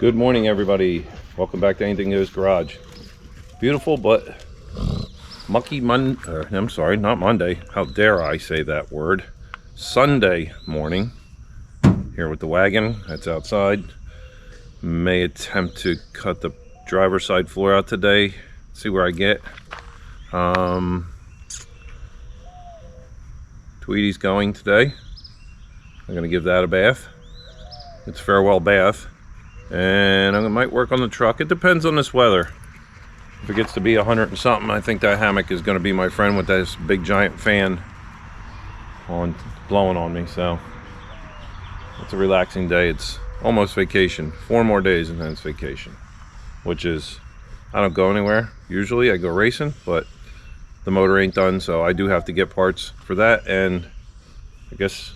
Good morning, everybody. Welcome back to Anything Goes Garage. Beautiful but mucky I'm sorry, not Monday. How dare I say that word? Sunday morning here with the wagon that's outside. May attempt to cut the driver's side floor out today. See where I get. Tweety's going today. I'm gonna give that a bath. It's a farewell bath. And I might work on the truck. It depends on this weather. If it gets to be 100 and something, I think that hammock is going to be my friend with this big giant fan blowing on me. So it's a relaxing day. It's almost vacation. 4 more days and then it's vacation, which is, I don't go anywhere. Usually I go racing, but the motor ain't done, so I do have to get parts for that. And I guess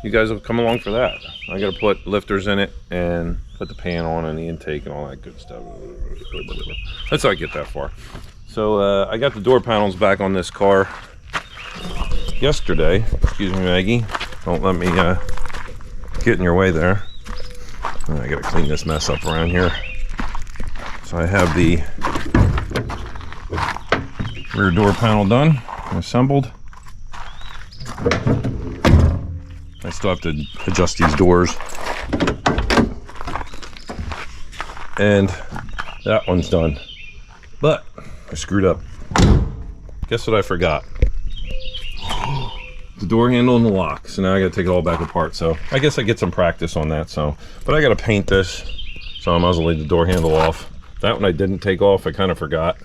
you guys will come along for that. I gotta put lifters in it and put the pan on and the intake and all that good stuff. That's how I get that far. So I got the door panels back on this car yesterday. Excuse me, Maggie. Don't let me get in your way there. I gotta clean this mess up around here. So I have the rear door panel done and assembled. I still have to adjust these doors. And that one's done. But I screwed up. Guess what I forgot? The door handle and the lock. So now I gotta take it all back apart. So I guess I get some practice on that. But I gotta paint this. So I might as well leave the door handle off. That one I didn't take off. I kind of forgot.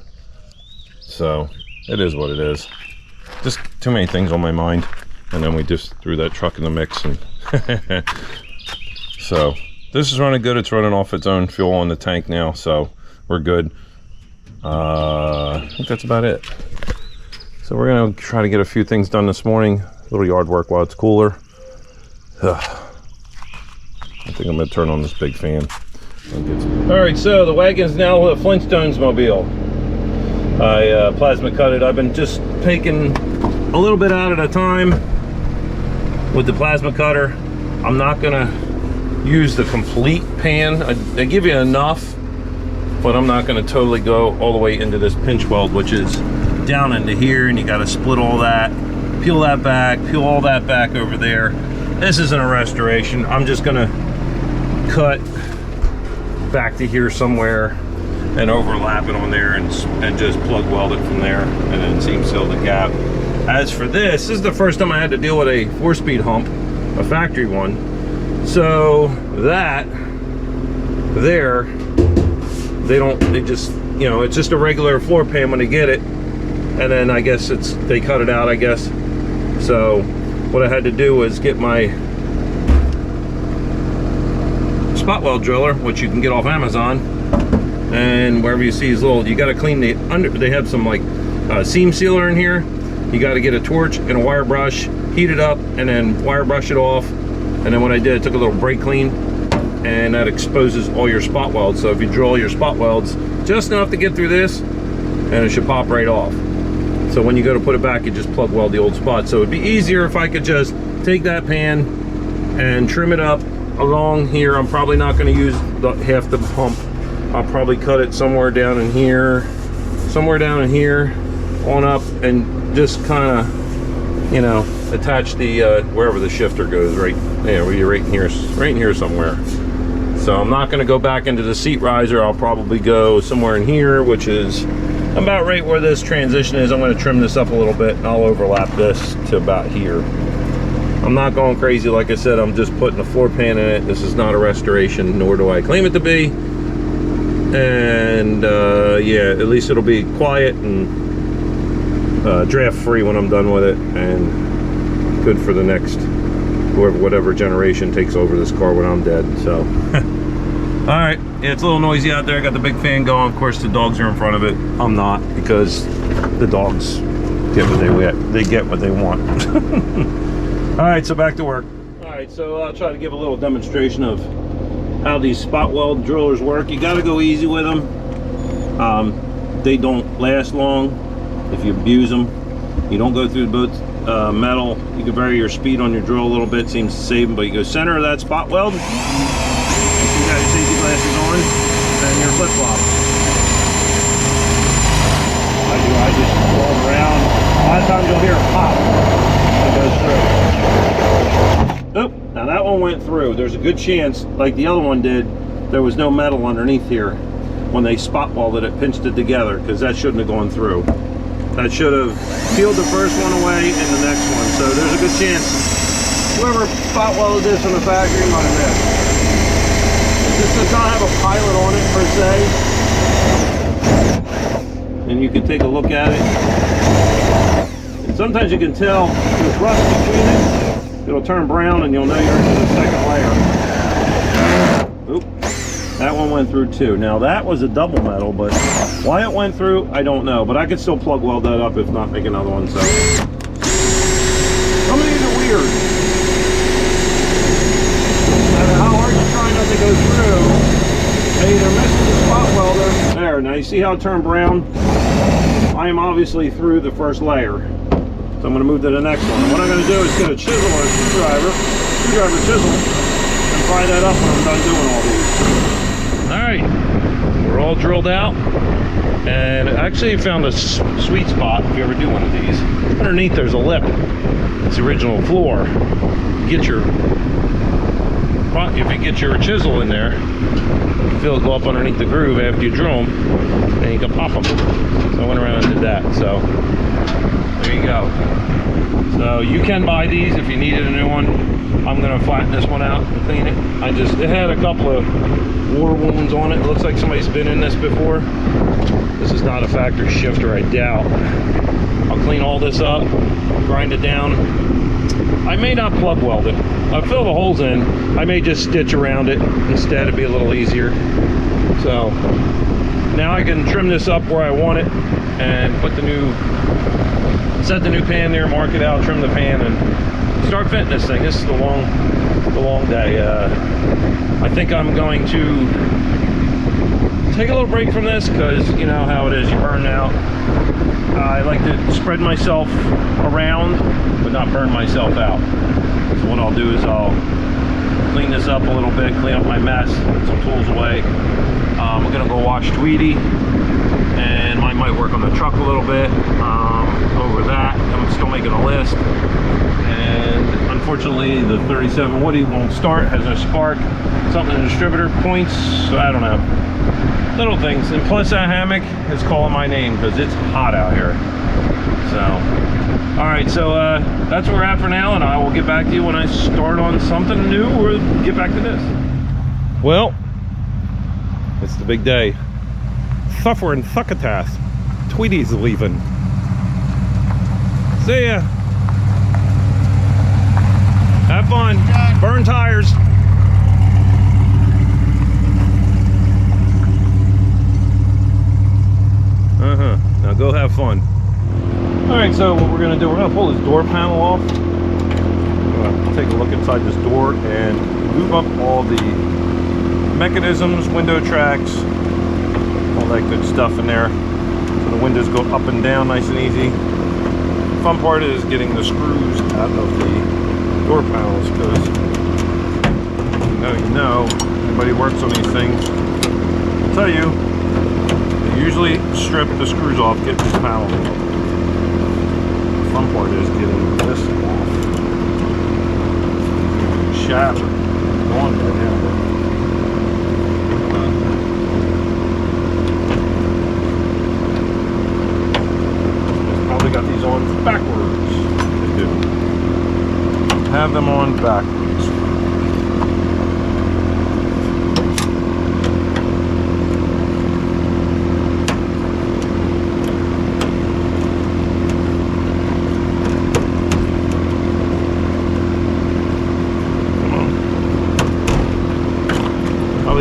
So it is what it is. Just too many things on my mind. And then we just threw that truck in the mix. And so this is running good. It's running off its own fuel on the tank now, so we're good. I think that's about it. So we're gonna try to get a few things done this morning. A little yard work while it's cooler. I think I'm gonna turn on this big fan. All right, so the wagon's now a Flintstones mobile. I plasma cut it. I've been just taking a little bit out at a time with the plasma cutter. I'm not gonna use the complete pan. I give you enough, but I'm not gonna totally go all the way into this pinch weld, which is down into here, and you gotta split all that, peel that back, peel all that back over there. This isn't a restoration. I'm just gonna cut back to here somewhere and overlap it on there and just plug weld it from there, and then seam seal the gap. As for this is the first time I had to deal with a 4-speed hump, a factory one. So that there, they just, you know, it's just a regular floor pan when they get it, and then I guess they cut it out, I guess. So what I had to do was get my spot weld driller, which you can get off Amazon, and wherever you see these little, you got to clean the under. They have some like seam sealer in here. You got to get a torch and a wire brush, heat it up, and then wire brush it off. And then what I did, I took a little brake clean, and that exposes all your spot welds. So if you drill your spot welds just enough to get through this, and it should pop right off. So when you go to put it back, you just plug weld the old spot. So it'd be easier if I could just take that pan and trim it up along here. I'm probably not going to use half the hump. I'll probably cut it somewhere down in here, on up, and just kind of, you know, attach the wherever the shifter goes, right there, right in here somewhere. So I'm not going to go back into the seat riser. I'll probably go somewhere in here, which is about right where this transition is. I'm going to trim this up a little bit, and I'll overlap this to about here. I'm not going crazy. Like I said, I'm just putting a floor pan in it. This is not a restoration, nor do I claim it to be. And yeah, at least it'll be quiet and draft free when I'm done with it, and good for the next whatever generation takes over this car when I'm dead. So all right, yeah, it's a little noisy out there. I got the big fan going. Of course the dogs are in front of it. I'm not, because the dogs get what they want. All right, so back to work. All right, so I'll try to give a little demonstration of how these spot weld drillers work. You got to go easy with them. They don't last long if you abuse them. You don't go through both metal. You can vary your speed on your drill a little bit, seems to save them, but you go center of that spot weld, flip-flop. I just roll it around. A lot of times you'll hear it pop when it goes through. Oop, now that one went through. There's a good chance, like the other one did, there was no metal underneath here. When they spot welded it, pinched it together, because that shouldn't have gone through. That should have peeled the first one away and the next one. So there's a good chance whoever spot welded this in the factory might have missed. This does not have a pilot on it per se. And you can take a look at it. And sometimes you can tell there's rust between it. It'll turn brown and you'll know you're into the second layer. Oop. That one went through too. Now that was a double metal, but why it went through, I don't know. But I could still plug weld that up if not make another one. So some of these are weird. No matter how hard you try not to go through, they either misses the spot welder. There, now you see how it turned brown? I am obviously through the first layer. So I'm going to move to the next one. And what I'm going to do is get a chisel or a screwdriver chisel, and pry that up when I'm done doing all these. Alright, we're all drilled out, and actually found a sweet spot if you ever do one of these. Underneath there's a lip. It's the original floor. If you get your chisel in there, you feel it go up underneath the groove after you drill them, and you can pop them. So I went around and did that, so there you go. So you can buy these if you needed a new one. I'm gonna flatten this one out and clean it. It had a couple of war wounds on it. It looks like somebody's been in this before. This is not a factory shifter, I doubt. I'll clean all this up, grind it down. I may not plug weld it. I'll fill the holes in. I may just stitch around it instead. It'd be a little easier. So now I can trim this up where I want it and put set the new pan there, mark it out, trim the pan, and start fitting this thing. This is the long day. I think I'm going to take a little break from this because you know how it is, you burn out. I like to spread myself around but not burn myself out. So what I'll do is I'll clean this up a little bit, clean up my mess, put some tools away. We're gonna go wash Tweety, and I might work on the truck a little bit over that. I'm still making a list. And unfortunately the 37 Woody won't start, has no spark, something in the distributor points, so I don't know. Little things. And plus that hammock is calling my name because it's hot out here. So alright, so that's where we're at for now, and I will get back to you when I start on something new or get back to this. Well, it's the big day. Suffer and Succotash. Tweety's leaving. See ya. Have fun. Burn tires. Now go have fun. Alright, so what we're going to do, we're going to pull this door panel off. I'm going to take a look inside this door and move up all the mechanisms, window tracks, all that good stuff in there. So the windows go up and down nice and easy. The fun part is getting the screws out of the door panels, because you know, anybody who works on these things will tell you, they usually strip the screws off, get this panel. The fun part is getting this off. Shaft on right now. Probably got these on backwards. They do. Have them on backwards.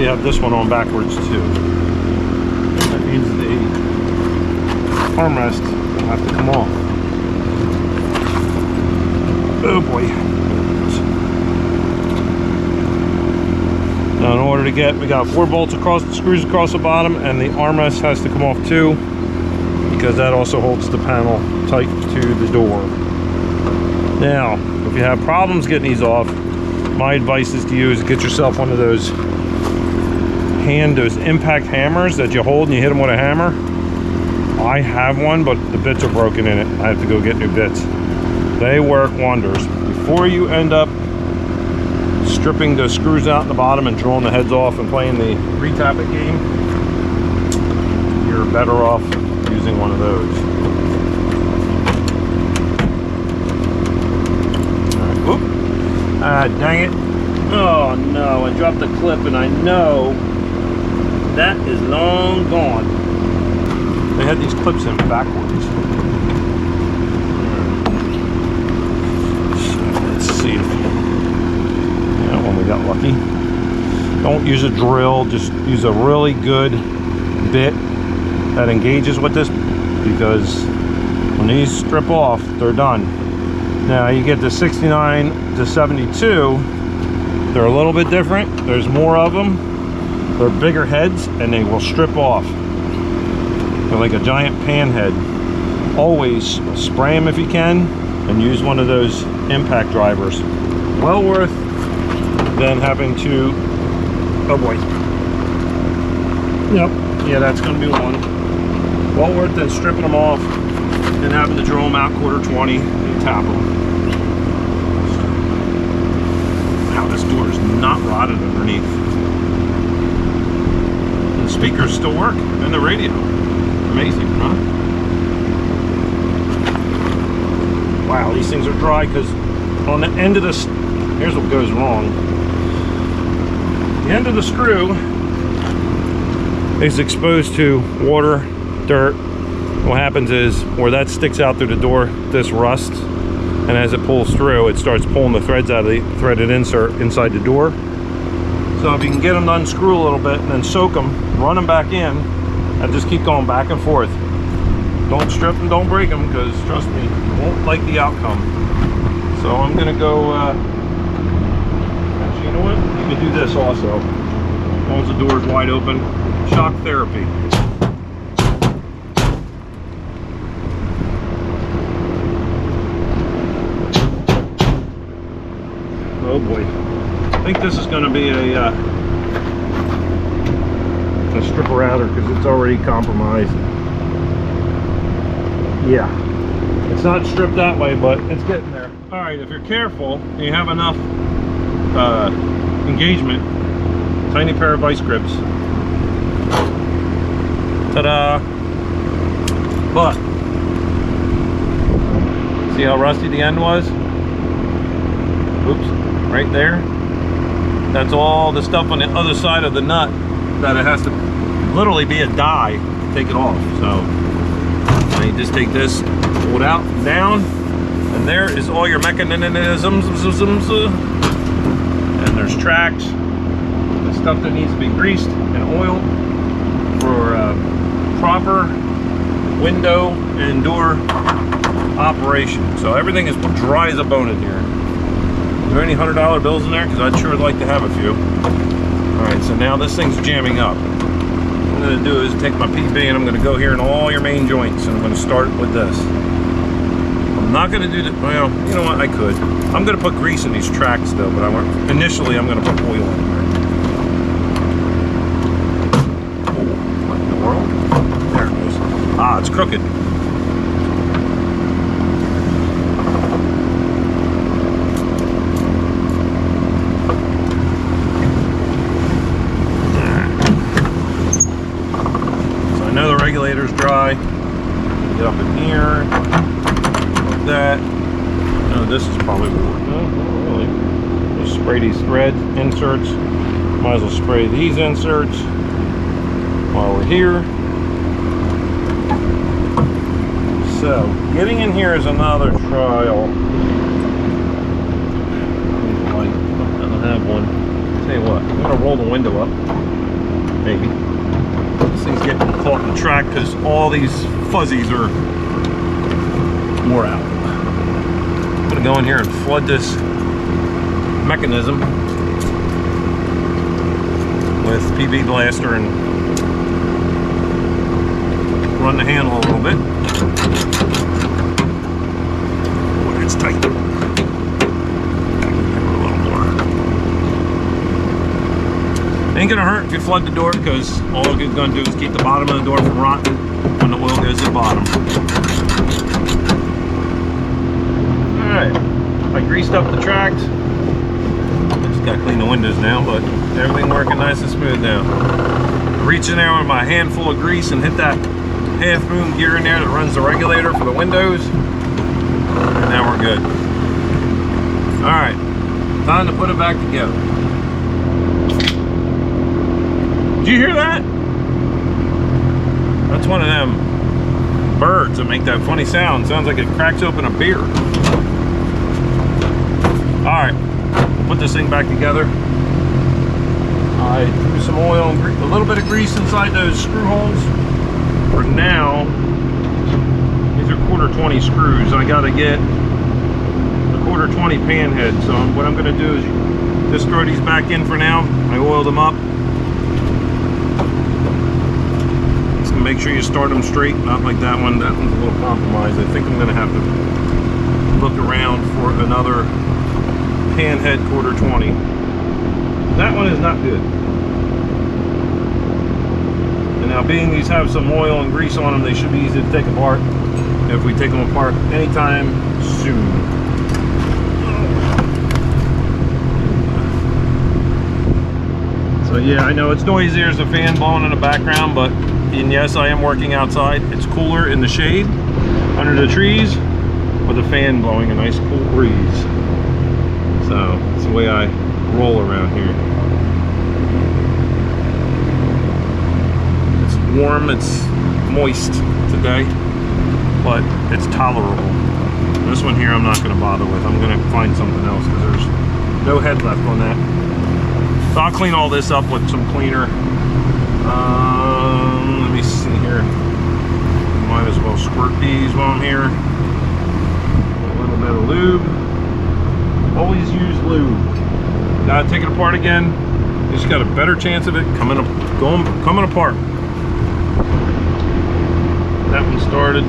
Have this one on backwards too. That means the armrest will have to come off. Oh boy. Now in order to get, we got 4 bolts across, screws across the bottom, and the armrest has to come off too, because that also holds the panel tight to the door. Now, if you have problems getting these off, my advice is to get yourself one of those those impact hammers that you hold and you hit them with a hammer. I have one, but the bits are broken in it. I have to go get new bits. They work wonders. Before you end up stripping the screws out in the bottom and drilling the heads off and playing the retap it game, you're better off using one of those. All right. Oop. Ah, dang it. Oh no, I dropped the clip and I know that is long gone. They had these clips in backwards. Let's see. That one we got lucky. Don't use a drill, just use a really good bit that engages with this, because when these strip off, they're done. Now you get the 69 to 72, they're a little bit different. There's more of them. They're bigger heads and they will strip off. They're like a giant pan head. Always spray them if you can and use one of those impact drivers. Well worth than having to, oh boy. Yep, yeah, that's gonna be one. Well worth than stripping them off and having to drill them out 1/4 and tap them. Wow, this door is not rotted underneath. And the speakers still work, and the radio. Amazing, huh? Wow, these things are dry because on the end of this, here's what goes wrong. The end of the screw is exposed to water, dirt. What happens is, where that sticks out through the door, this rusts, and as it pulls through, it starts pulling the threads out of the threaded insert inside the door. So if you can get them to unscrew a little bit and then soak them, run them back in, and just keep going back and forth. Don't strip them, don't break them, because trust me, you won't like the outcome. So I'm gonna go, actually, you know what? You can do this also. As long as the door is wide open. Shock therapy. Oh boy. I think this is gonna be a stripper outer because it's already compromised. Yeah, it's not stripped that way, but it's getting there. All right, if you're careful and you have enough engagement, tiny pair of vice grips. Ta-da! But see how rusty the end was? Oops, right there. That's all the stuff on the other side of the nut that it has to literally be a die to take it off. So now you just take this, pull it out, down, and there is all your mechanisms. And there's tracks, the stuff that needs to be greased and oiled for proper window and door operation. So everything is dry as a bone in here. Are there any $100 bills in there? Because I'd sure like to have a few. Alright, so now this thing's jamming up. What I'm going to do is take my PB and I'm going to go here in all your main joints, and I'm going to start with this. I'm not going to do the, well, you know what, I could. I'm going to put grease in these tracks though, but initially I'm going to put oil in there. What in the world? There it is. Ah, it's crooked. Regulator's dry. Get up in here, like that. No, this is probably no, not really. Just spray these thread inserts. Might as well spray these inserts while we're here. So, getting in here is another trial. I don't have one. Tell you what, I'm gonna roll the window up. Maybe. This thing's getting caught in the track because all these fuzzies are wore out. I'm gonna go in here and flood this mechanism with PB Blaster and run the handle a little bit. Oh, it's tight. A little more. Ain't gonna hurt if you flood the door, because all it's gonna do is keep the bottom of the door from rotting when the oil goes to the bottom. Alright, I greased up the tract. Just gotta clean the windows now, but everything working nice and smooth now. Reach in there with my handful of grease and hit that half moon gear in there that runs the regulator for the windows. And now we're good. Alright, time to put it back together. Did you hear that? That's one of them birds that make that funny sound. Sounds like it cracks open a beer. Alright, put this thing back together. I threw some oil and a little bit of grease inside those screw holes. For now, these are 1/4 screws. I gotta get a 1/4 pan head. So what I'm gonna do is just throw these back in for now. I oiled them up. Make sure you start them straight, not like that one. That one's a little compromised. I think I'm going to have to look around for another pan head 1/4. That one is not good. And now, being these have some oil and grease on them, they should be easy to take apart if we take them apart anytime soon. So yeah, I know it's noisy. There's a fan blowing in the background, but and yes, I am working outside. It's cooler in the shade under the trees with a fan blowing a nice cool breeze. So that's the way I roll around here. It's warm, it's moist today, but it's tolerable. This one here I'm not going to bother with. I'm going to find something else because there's no head left on that. So I'll clean all this up with some cleaner. Let me see here. Might as well squirt these while I'm here. A little bit of lube. Always use lube. Gotta take it apart again. You just got a better chance of it coming apart. That one started.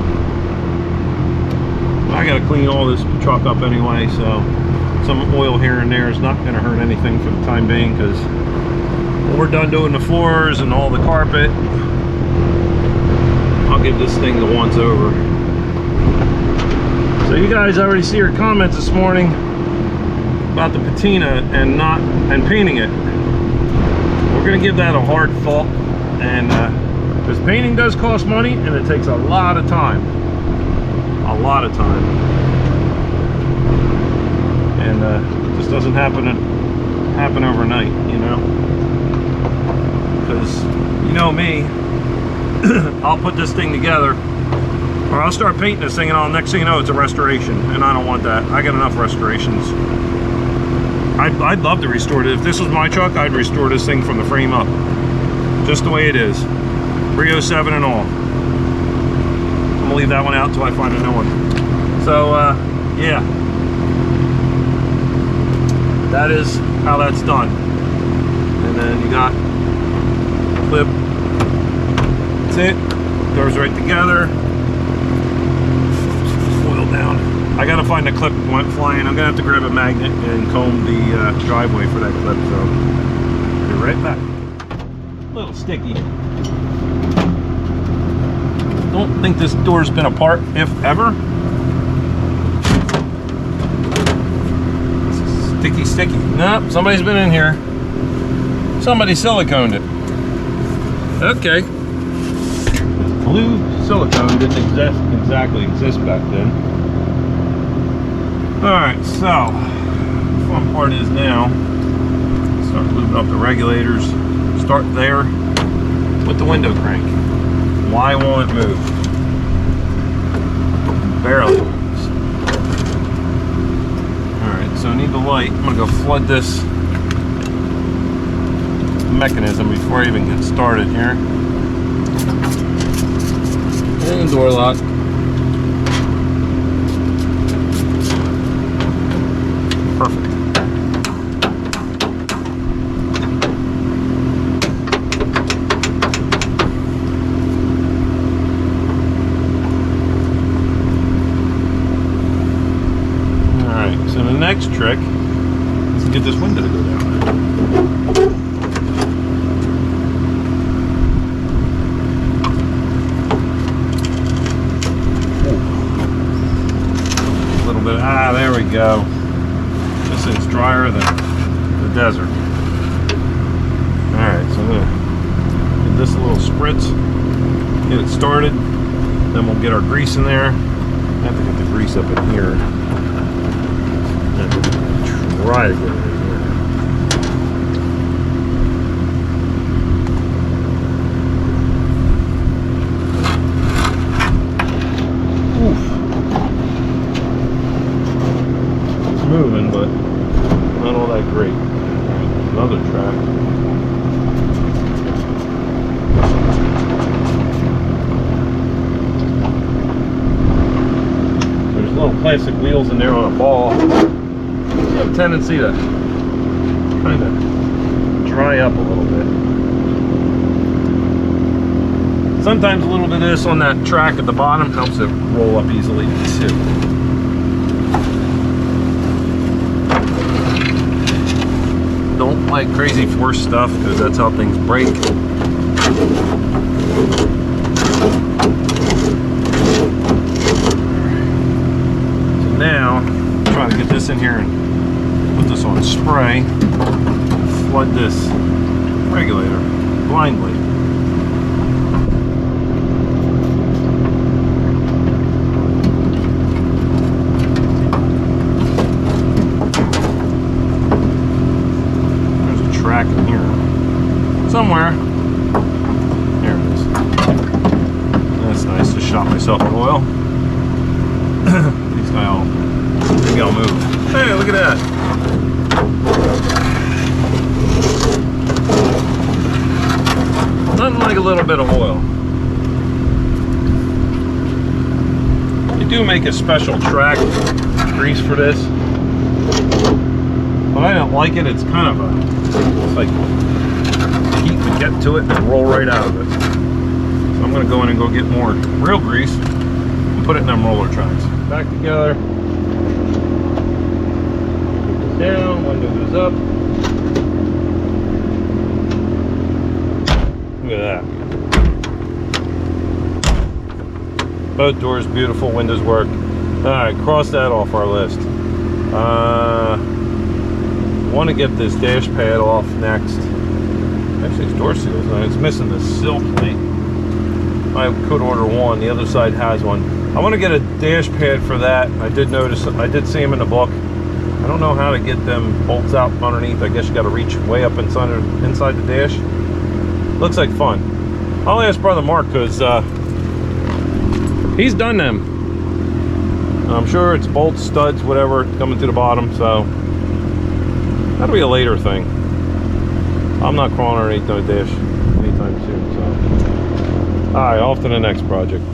I gotta clean all this truck up anyway, so some oil here and there is not gonna hurt anything for the time being, because when we're done doing the floors and all the carpet, I'll give this thing the once over. So you guys already see your comments this morning about the patina and painting it. We're gonna give that a hard thought, and because painting does cost money and it takes a lot of time. A lot of time. And it just doesn't happen overnight, you know? Because you know me, I'll put this thing together, or I'll start painting this thing, and next thing you know, it's a restoration, and I don't want that. I got enough restorations. I'd love to restore it. If this was my truck, I'd restore this thing from the frame up, just the way it is, 307 and all. I'm gonna leave that one out until I find a new one. So yeah, that is how that's done. And then you got clip. That's it. Goes right together. Oil down. I gotta find the clip that went flying. I'm gonna have to grab a magnet and comb the driveway for that clip. So be right back. A little sticky. Don't think this door's been apart, if ever. Sticky. Nope, somebody's been in here. Somebody siliconed it. Okay. Blue silicone didn't exactly exist back then. Alright, so the fun part is now start lubing up the regulators. Start there with the window crank. Why won't it move? Barely moves. Alright, so I need the light. I'm gonna go flood this mechanism before I even get started here. And door lock. Perfect. Alright, so the next trick is to get this window to go down. little bit. Ah, there we go. This thing's drier than the desert. Alright, so I'm going to give this a little spritz, get it started, then we'll get our grease in there. I have to get the grease up in here. And try to get it in here. Oof. It's moving, but not all that great. Another track. There's little plastic wheels in there on a ball. They have a tendency to kind of dry up a little bit. Sometimes a little bit of this on that track at the bottom helps it roll up easily too. Don't like crazy force stuff because that's how things break. So now, try to get this in here and put this on spray. Flood this regulator blindly. In here somewhere. There it is. That's nice. Just shot myself with oil. These guys all maybe I'll move. Hey, look at that. Nothing like a little bit of oil. They do make a special track grease for this, but I don't like it. It's kind of a like heat to get to it and roll right out of it. So I'm going to go in and go get more real grease and put it in them roller tracks. Back together. Window goes down, window goes up. Look at that. Both doors beautiful, windows work. Alright, cross that off our list. Want to get this dash pad off next. Actually, it's door seals. It's missing the sill plate. I could order one. The other side has one. I want to get a dash pad for that. I did notice. I did see them in the book. I don't know how to get them bolts out underneath. I guess you got to reach way up inside the dash. Looks like fun. I'll ask Brother Mark because he's done them. I'm sure it's bolts, studs, whatever coming to the bottom. So. That'll be a later thing. I'm not crawling underneath no dash anytime soon, so. Alright, off to the next project.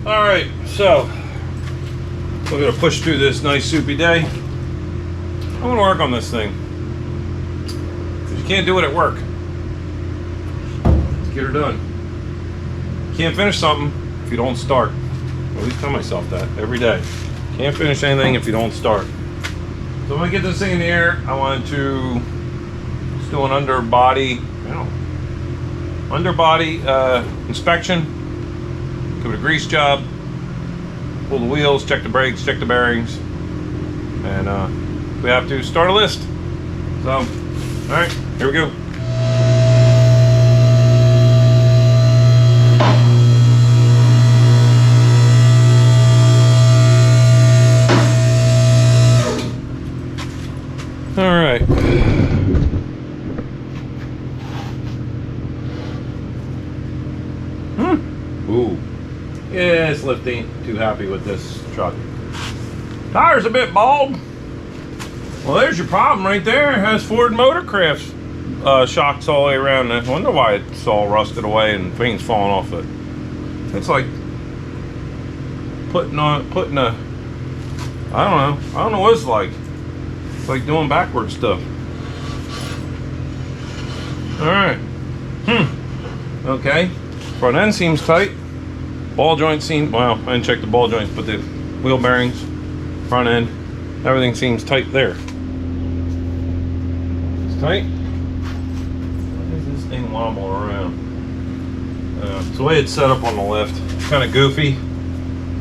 Alright, so we're going to push through this nice soupy day. I'm going to work on this thing. Because you can't do it at work. Let's get her done. You can't finish something if you don't start. I always tell myself that every day. Can't finish anything if you don't start. So when I get this thing in the air, I want to just do an underbody, inspection. Give it a grease job, pull the wheels, check the brakes, check the bearings, and we have to start a list. So, all right, here we go. All right. Ooh. Yeah, this lift ain't too happy with this truck. Tire's a bit bald. Well, there's your problem right there. It has Ford Motorcraft shocks all the way around. I wonder why it's all rusted away and paint's falling off it. It's like putting a, I don't know what it's like. It's like doing backward stuff. Alright. Okay. Front end seems tight. Ball joints seem, well, I didn't check the ball joints, but the wheel bearings, front end, everything seems tight there. It's tight. Why does this thing wobble around? It's the way it's set up on the lift. Kind of goofy.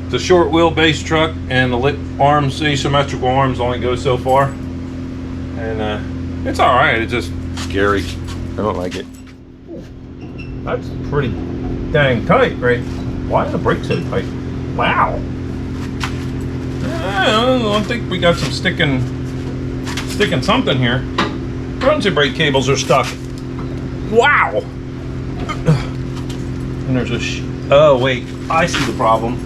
It's a short wheelbase truck, and the lit arms, asymmetrical arms, only go so far. And it's all right. It's just scary. I don't like it. That's pretty dang tight, right? Why are the brakes so tight? Wow. I think we got some sticking something here. Front brake cables are stuck. Wow. And there's a oh wait, I see the problem.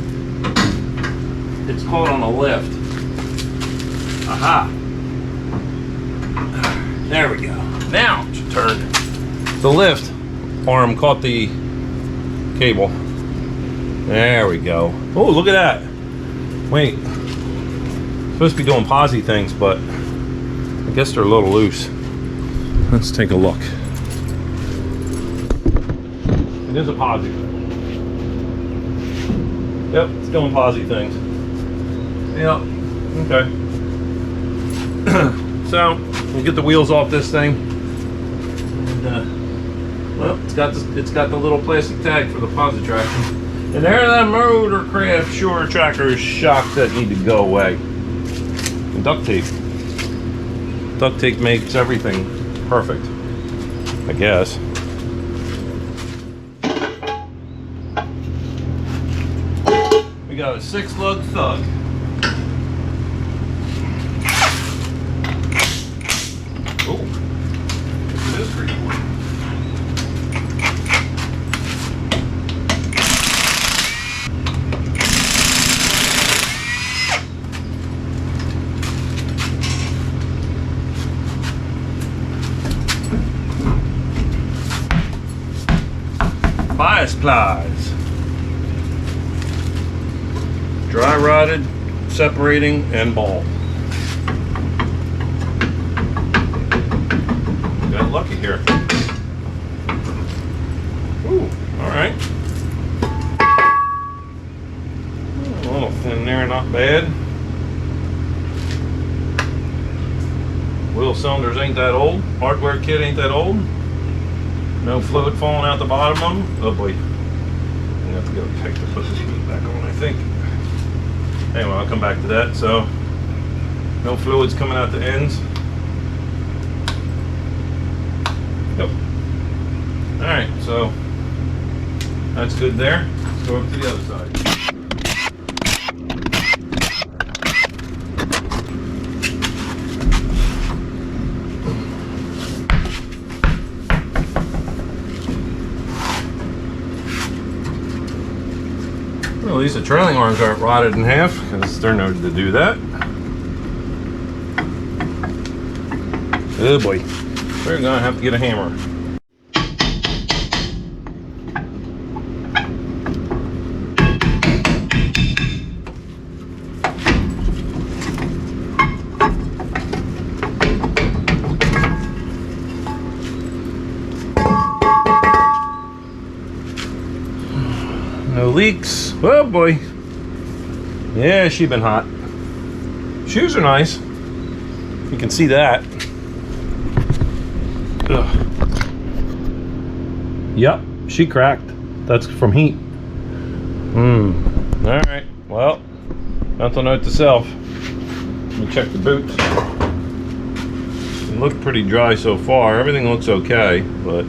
It's caught on a lift. Aha. There we go. Now it's turned. The lift arm caught the cable. There we go. Oh, look at that. Wait. Supposed to be doing posi things, but I guess they're a little loose. Let's take a look. It is a posi. Yep, it's doing posi things. Yep. Okay. So we'll get the wheels off this thing. And, well, it's got the little plastic tag for the posi traction. And there's that Motorcraft Shore Trackers shock that need to go away. And duct tape. Duct tape makes everything perfect, I guess. We got a 6-lug thug. Oh, this is pretty cool. Bias plies. Dry rotted, separating, and ball. Got lucky here. Ooh, alright. A little thin there, not bad. Wheel cylinders ain't that old. Hardware kit ain't that old. No fluid falling out the bottom of them. Oh boy. I'm gonna have to get a pick to put this heat back on, I think. Anyway, I'll come back to that. So, no fluids coming out the ends. Yep. Alright, so that's good there. Let's go over to the other side. Well, at least the trailing arms aren't rotted in half, because they're known to do that. Oh boy. We're gonna have to get a hammer. No leaks. Oh boy. Yeah, she's been hot. Shoes are nice. You can see that. Ugh. Yep, she cracked. That's from heat. Alright, well, nothing note to self. Let me check the boots. They look pretty dry so far. Everything looks okay, but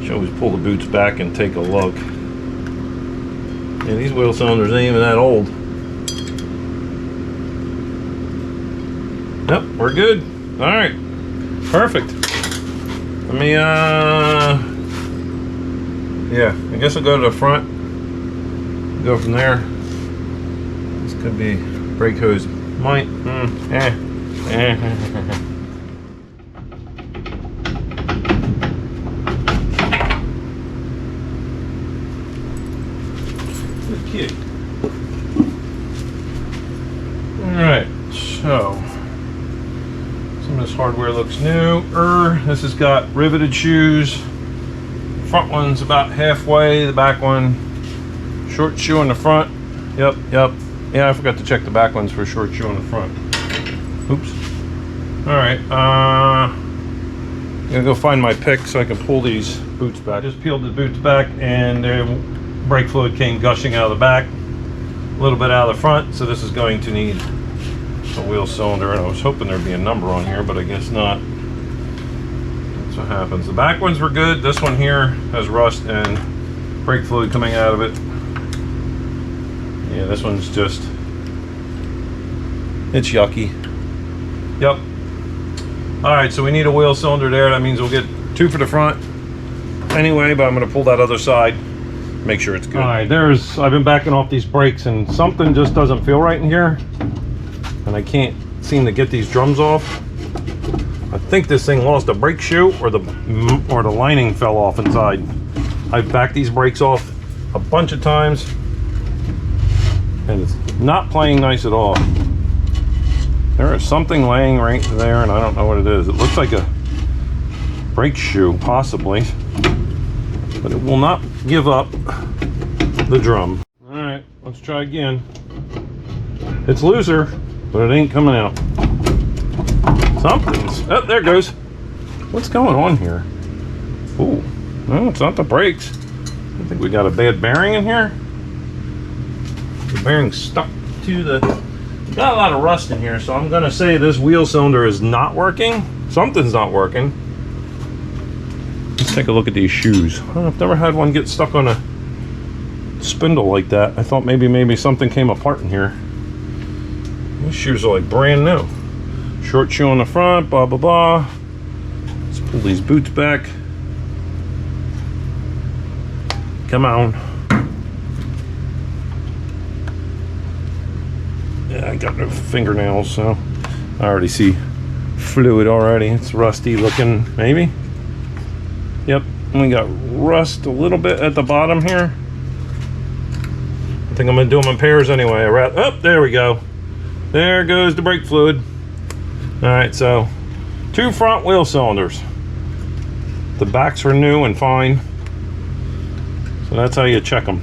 should always pull the boots back and take a look. Yeah, these wheel cylinders ain't even that old. Yep, we're good. Alright, perfect. Let me, yeah, I guess I'll go to the front. Go from there. This could be brake hose. Might, Good kid. Alright, so some of this hard Hardware looks new. This has got riveted shoes. Front one's about halfway, the back one, short shoe in the front. Yep. Yeah, I forgot to check the back ones for short shoe in the front. Oops. All right, I'm gonna go find my pick so I can pull these boots back. I just peeled the boots back and the brake fluid came gushing out of the back, a little bit out of the front, so this is going to need a wheel cylinder, and I was hoping there'd be a number on here, but I guess not. That's what happens. The back ones were good. This one here has rust and brake fluid coming out of it. Yeah, this one's just, it's yucky. Yep. All right, so we need a wheel cylinder there. That means we'll get 2 for the front anyway, but I'm gonna pull that other side, make sure it's good. All right, I've been backing off these brakes and something just doesn't feel right in here. And I can't seem to get these drums off. I think this thing lost a brake shoe or the lining fell off inside. I've backed these brakes off a bunch of times and it's not playing nice at all. There is something laying right there and I don't know what it is. It looks like a brake shoe, possibly, but it will not give up the drum. All right, let's try again. It's looser, but it ain't coming out. Something's, oh, there it goes. What's going on here? Ooh, no, it's not the brakes. I think we got a bad bearing in here. The bearing's stuck to the, got a lot of rust in here, so I'm gonna say this wheel cylinder is not working. Something's not working. Let's take a look at these shoes. I've never had one get stuck on a spindle like that. I thought maybe something came apart in here. These shoes are like brand new. Short shoe on the front, blah, blah, blah. Let's pull these boots back. Come on. Yeah, I got no fingernails, so I already see fluid already. It's rusty looking, maybe. Yep, and we got rust a little bit at the bottom here. I think I'm gonna do them in pairs anyway. Oh, there we go. There goes the brake fluid. All right, so 2 front wheel cylinders. The backs are new and fine. So that's how you check them.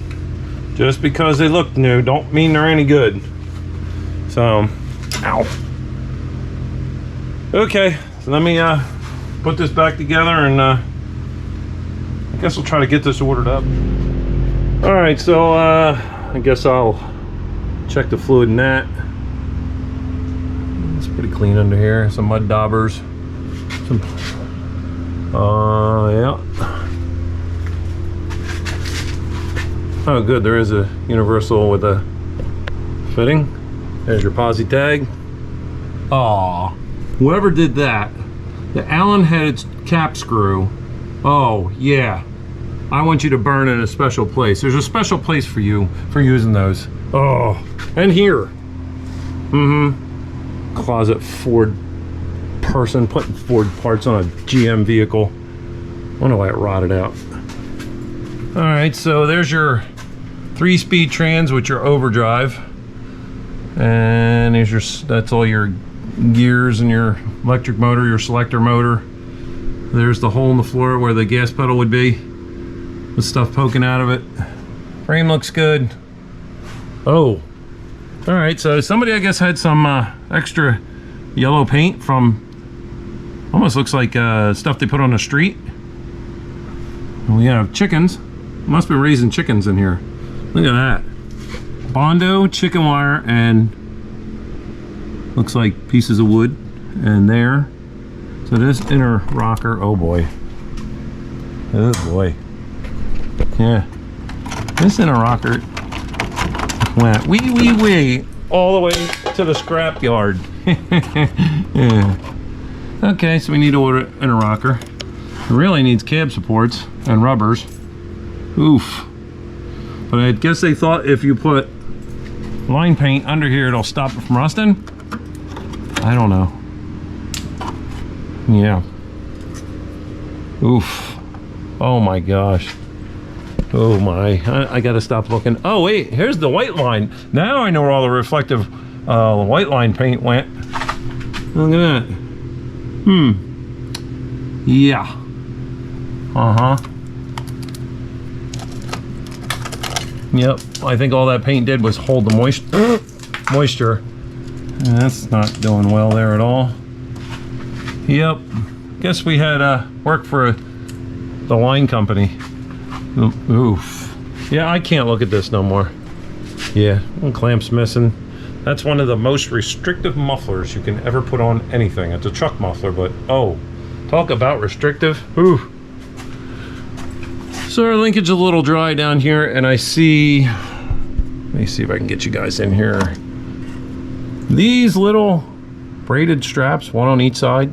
Just because they look new don't mean they're any good. So, ow. Okay, so let me put this back together and I guess we'll try to get this ordered up. All right, so I guess I'll check the fluid in that. It's pretty clean under here. Some mud daubers. Some, yeah. Oh, good. There is a universal with a fitting. There's your posi tag. Aw, whoever did that, the Allen headed cap screw. Oh yeah, I want you to burn in a special place. There's a special place for you for using those. Oh, and here. Closet Ford person putting Ford parts on a GM vehicle. I wonder why it rotted out. All right, so there's your 3-speed trans with your overdrive. And there's your, that's all your gears and your electric motor, your selector motor. There's the hole in the floor where the gas pedal would be with stuff poking out of it. Frame looks good. Oh, all right, so somebody I guess had some extra yellow paint from, almost looks like stuff they put on the street. And we have chickens. Must be raising chickens in here. Look at that. Bondo, chicken wire, and looks like pieces of wood. And there. So this inner rocker, oh boy. Oh boy. Yeah. This inner rocker went wee all the way to the scrap yard. Yeah. Okay, so we need to order inner rocker. It really needs cab supports and rubbers. Oof. But I guess they thought if you put line paint under here, it'll stop it from rusting. I don't know. Yeah. Oof. Oh my gosh. Oh my. I gotta stop looking. Oh wait, here's the white line. Now I know where all the reflective white line paint went. Look at that. Yeah. Yep, I think all that paint did was hold the moisture. That's not doing well there at all. Yep, guess we had work for the line company. Oof. Yeah, I can't look at this no more. Yeah, one clamp's missing. That's one of the most restrictive mufflers you can ever put on anything. It's a truck muffler, but oh, talk about restrictive. Ooh. So our linkage is a little dry down here, and I see, let me see if I can get you guys in here. These little braided straps, one on each side,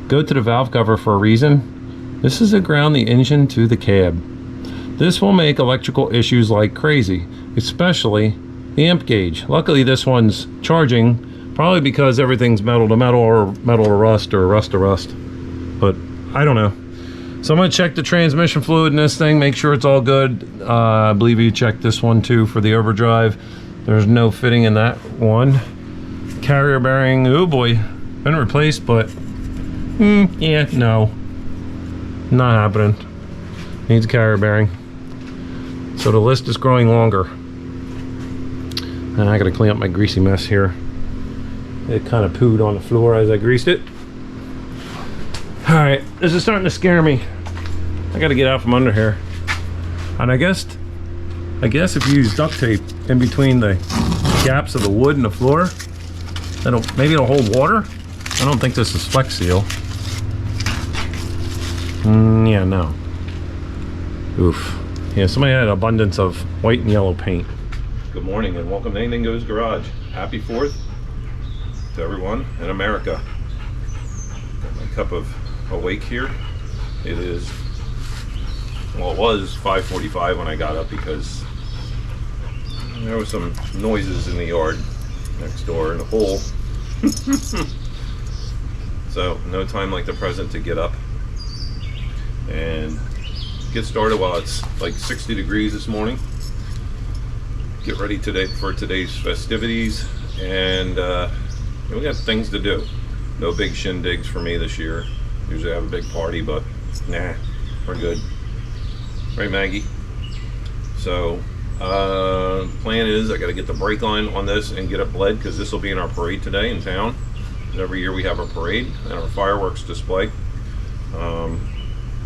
go to the valve cover for a reason. This is to ground the engine to the cab. This will make electrical issues like crazy, especially the amp gauge. Luckily this one's charging, probably because everything's metal to metal or metal to rust or rust to rust, but I don't know. So I'm gonna check the transmission fluid in this thing, make sure it's all good. I believe you checked this one too for the overdrive. There's no fitting in that one. Carrier bearing, oh boy, been replaced, but yeah, no, not happening. Needs a carrier bearing. So the list is growing longer. And I gotta clean up my greasy mess here. It kind of pooed on the floor as I greased it. All right, this is starting to scare me. I gotta get out from under here. And I guess if you use duct tape in between the gaps of the wood and the floor, maybe it'll hold water. I don't think this is Flex Seal. Yeah, no. Oof. Yeah, somebody had an abundance of white and yellow paint. Good morning and welcome to Anything Goes Garage. Happy 4th to everyone in America. Got my cup of awake here. It is, well, it was 5:45 when I got up because there was some noises in the yard next door in the hole. So no time like the present to get up and get started while it's like 60 degrees this morning. Get ready today for today's festivities, and we got things to do. No big shindigs for me this year. Usually I have a big party, but nah, we're good. Right, Maggie? So plan is I got to get the brake line on this and get it bled, because this will be in our parade today in town. And every year we have a parade and our fireworks display.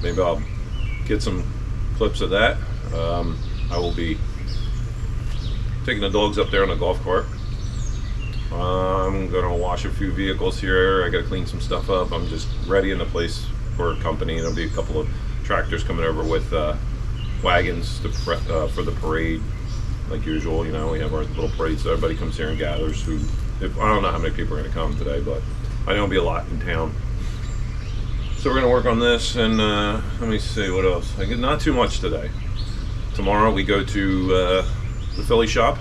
Maybe I'll get some clips of that. I will be taking the dogs up there on a golf cart. I'm gonna wash a few vehicles here. I gotta clean some stuff up. I'm just readying the place for a company. There'll be a couple of tractors coming over with wagons to for the parade, like usual. You know, we have our little parade, so everybody comes here and gathers. I don't know how many people are gonna come today, but I know it'll be a lot in town. So we're gonna work on this, and let me see what else. Not too much today. Tomorrow we go to the Philly shop,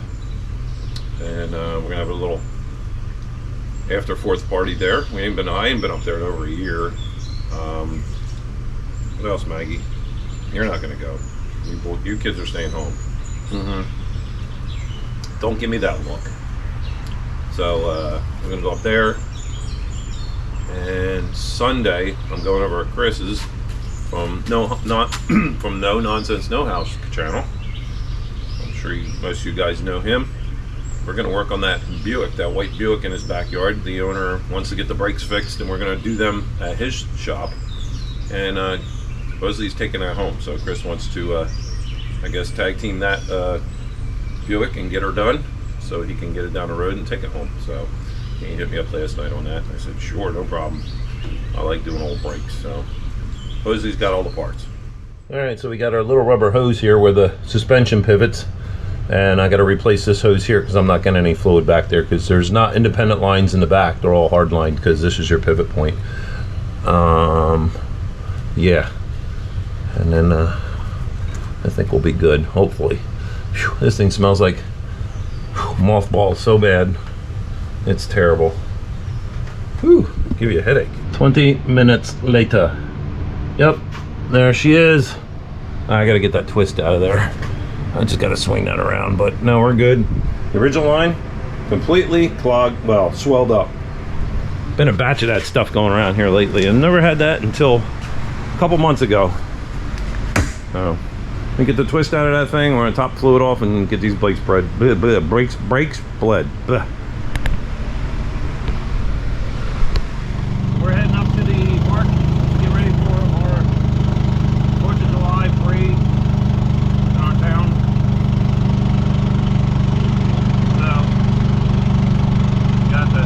and we're gonna have a little after 4th party there. I ain't been up there in over a year. What else, Maggie? You're not gonna go. You kids are staying home. Don't give me that look. So we're gonna go up there, and Sunday I'm going over at Chris's from No Nonsense No House channel. I'm sure most of you guys know him. We're going to work on that Buick, that white Buick in his backyard. The owner wants to get the brakes fixed, and we're going to do them at his shop. And supposedly he's taking that home, so Chris wants to, I guess, tag team that Buick and get her done, so he can get it down the road and take it home. So he hit me up last night on that. I said, sure, no problem. I like doing old brakes, so supposedly he's got all the parts. All right, so we got our little rubber hose here where the suspension pivots. And I got to replace this hose here because I'm not getting any fluid back there, because there's not independent lines in the back. They're all hard lined because this is your pivot point. Yeah. And then I think we'll be good, hopefully. Whew, this thing smells like mothballs so bad. It's terrible. Whew, give you a headache. 20 minutes later. Yep, there she is. I got to get that twist out of there. I just got to swing that around, but no, we're good. The original line, completely clogged, well, swelled up. Been a batch of that stuff going around here lately, and never had that until a couple months ago. So we get the twist out of that thing. We're gonna top fluid off and get these brakes bled. Brakes bled. Bleh. We're heading up to the park to get ready for our 4th of July parade in our town. So, got the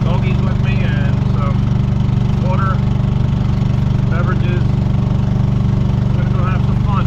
doggies with me and some water, beverages. We're gonna go have some fun.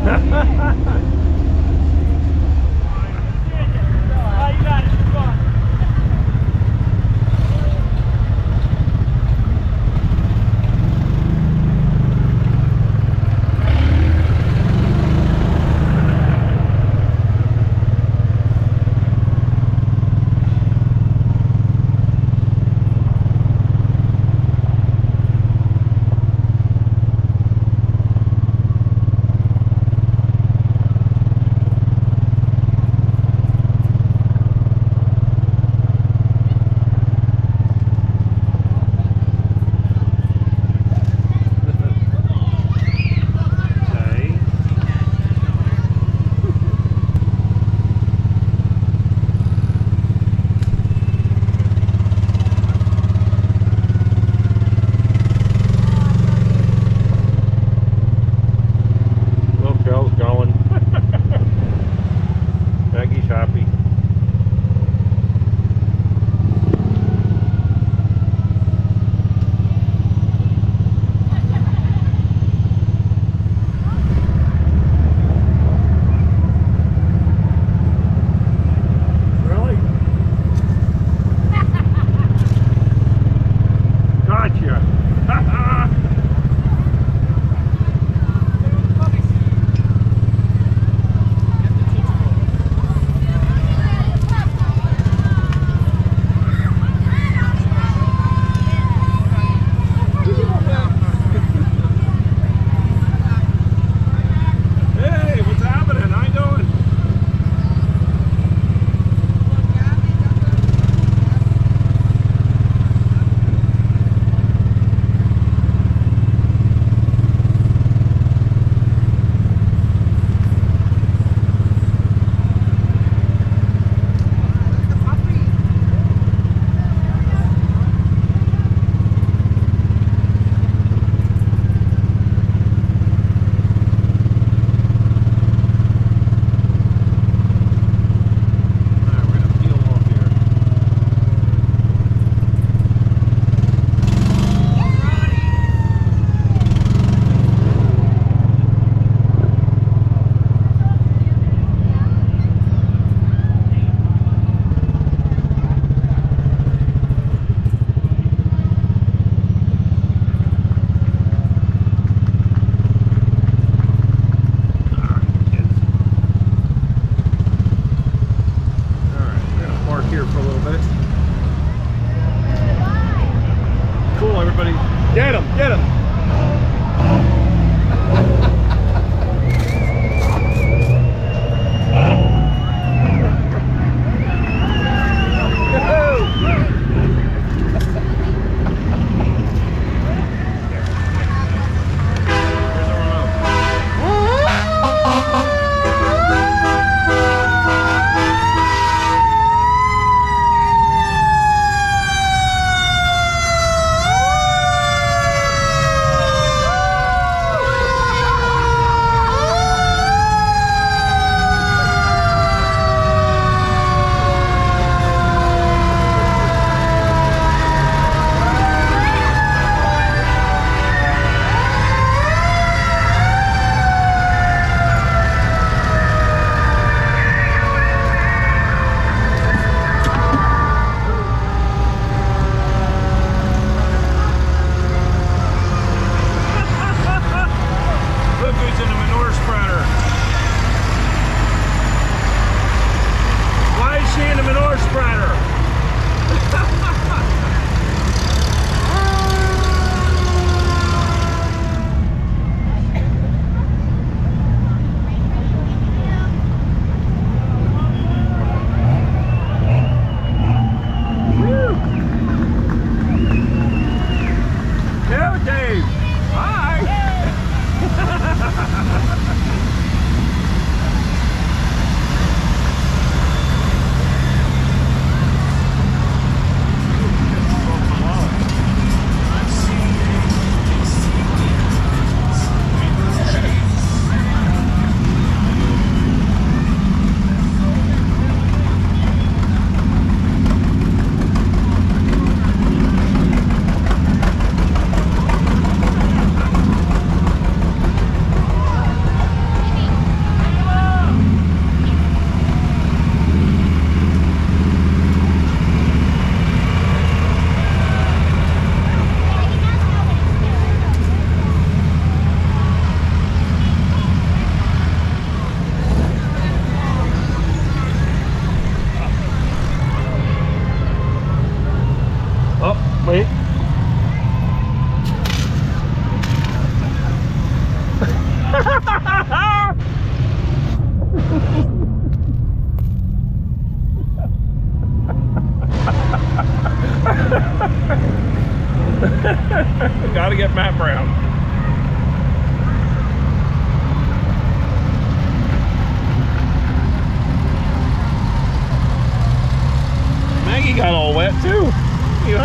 you got it. Come on.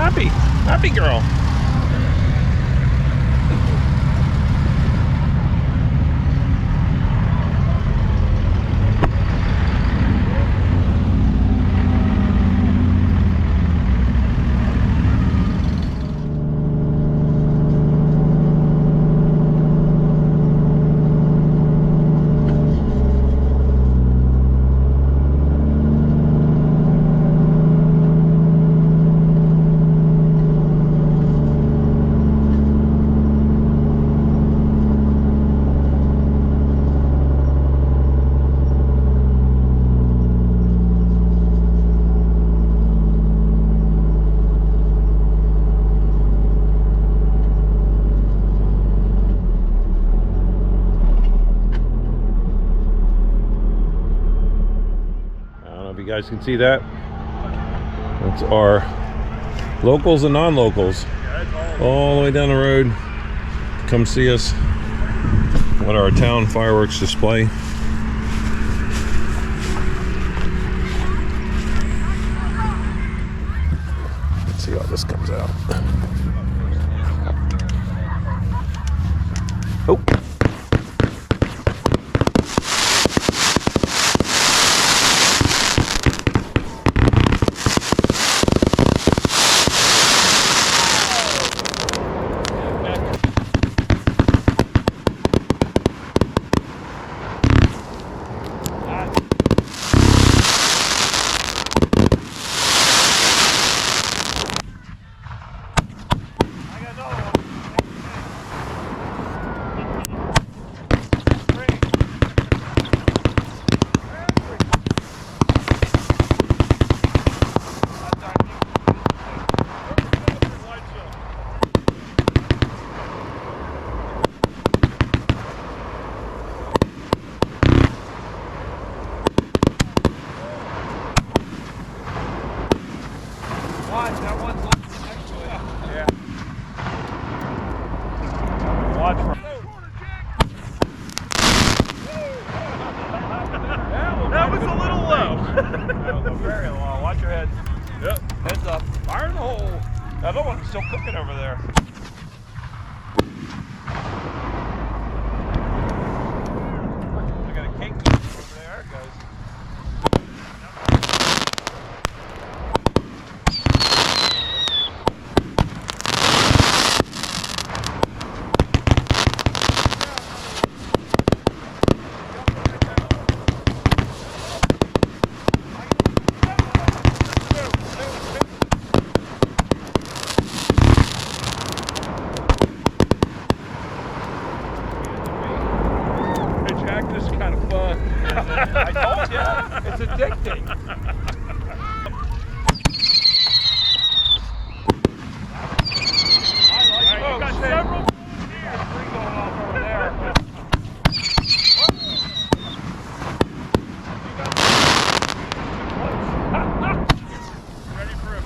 happy. Happy girl. You guys can see that. That's our locals and non-locals all the way down the road. Come see us at our town fireworks display. Let's see how this comes out. Oh. That was a little low. That was very low. Watch your head. Yep. Heads up. Fire in the hole. The other one's still cooking over there. I got a cake over there, guys. This is kind of fun. I told you, it's addicting. I like it. Several three going off over there. Ready for a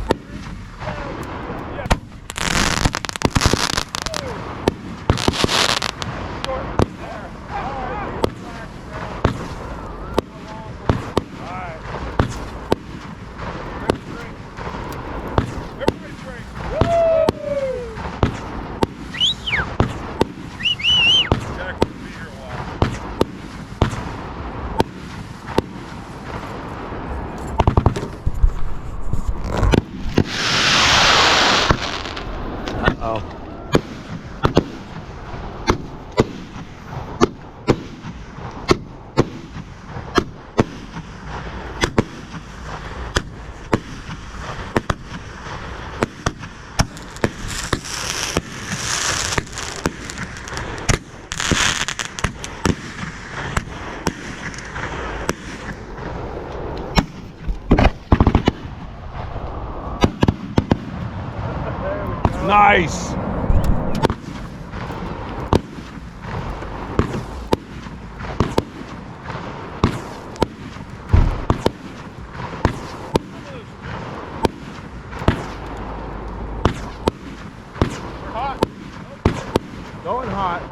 nice. Hot. Going hot.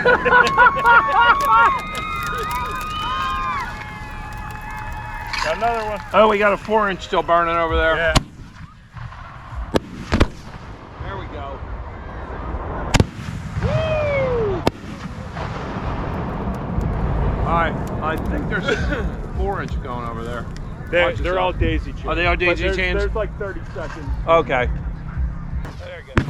Got another one. Oh, we got a 4-inch still burning over there. Yeah. There we go. Woo! All right, I think there's 4-inch going over there. They're all daisy chains. Are they all daisy chains? There's like 30 seconds. Okay. There you go.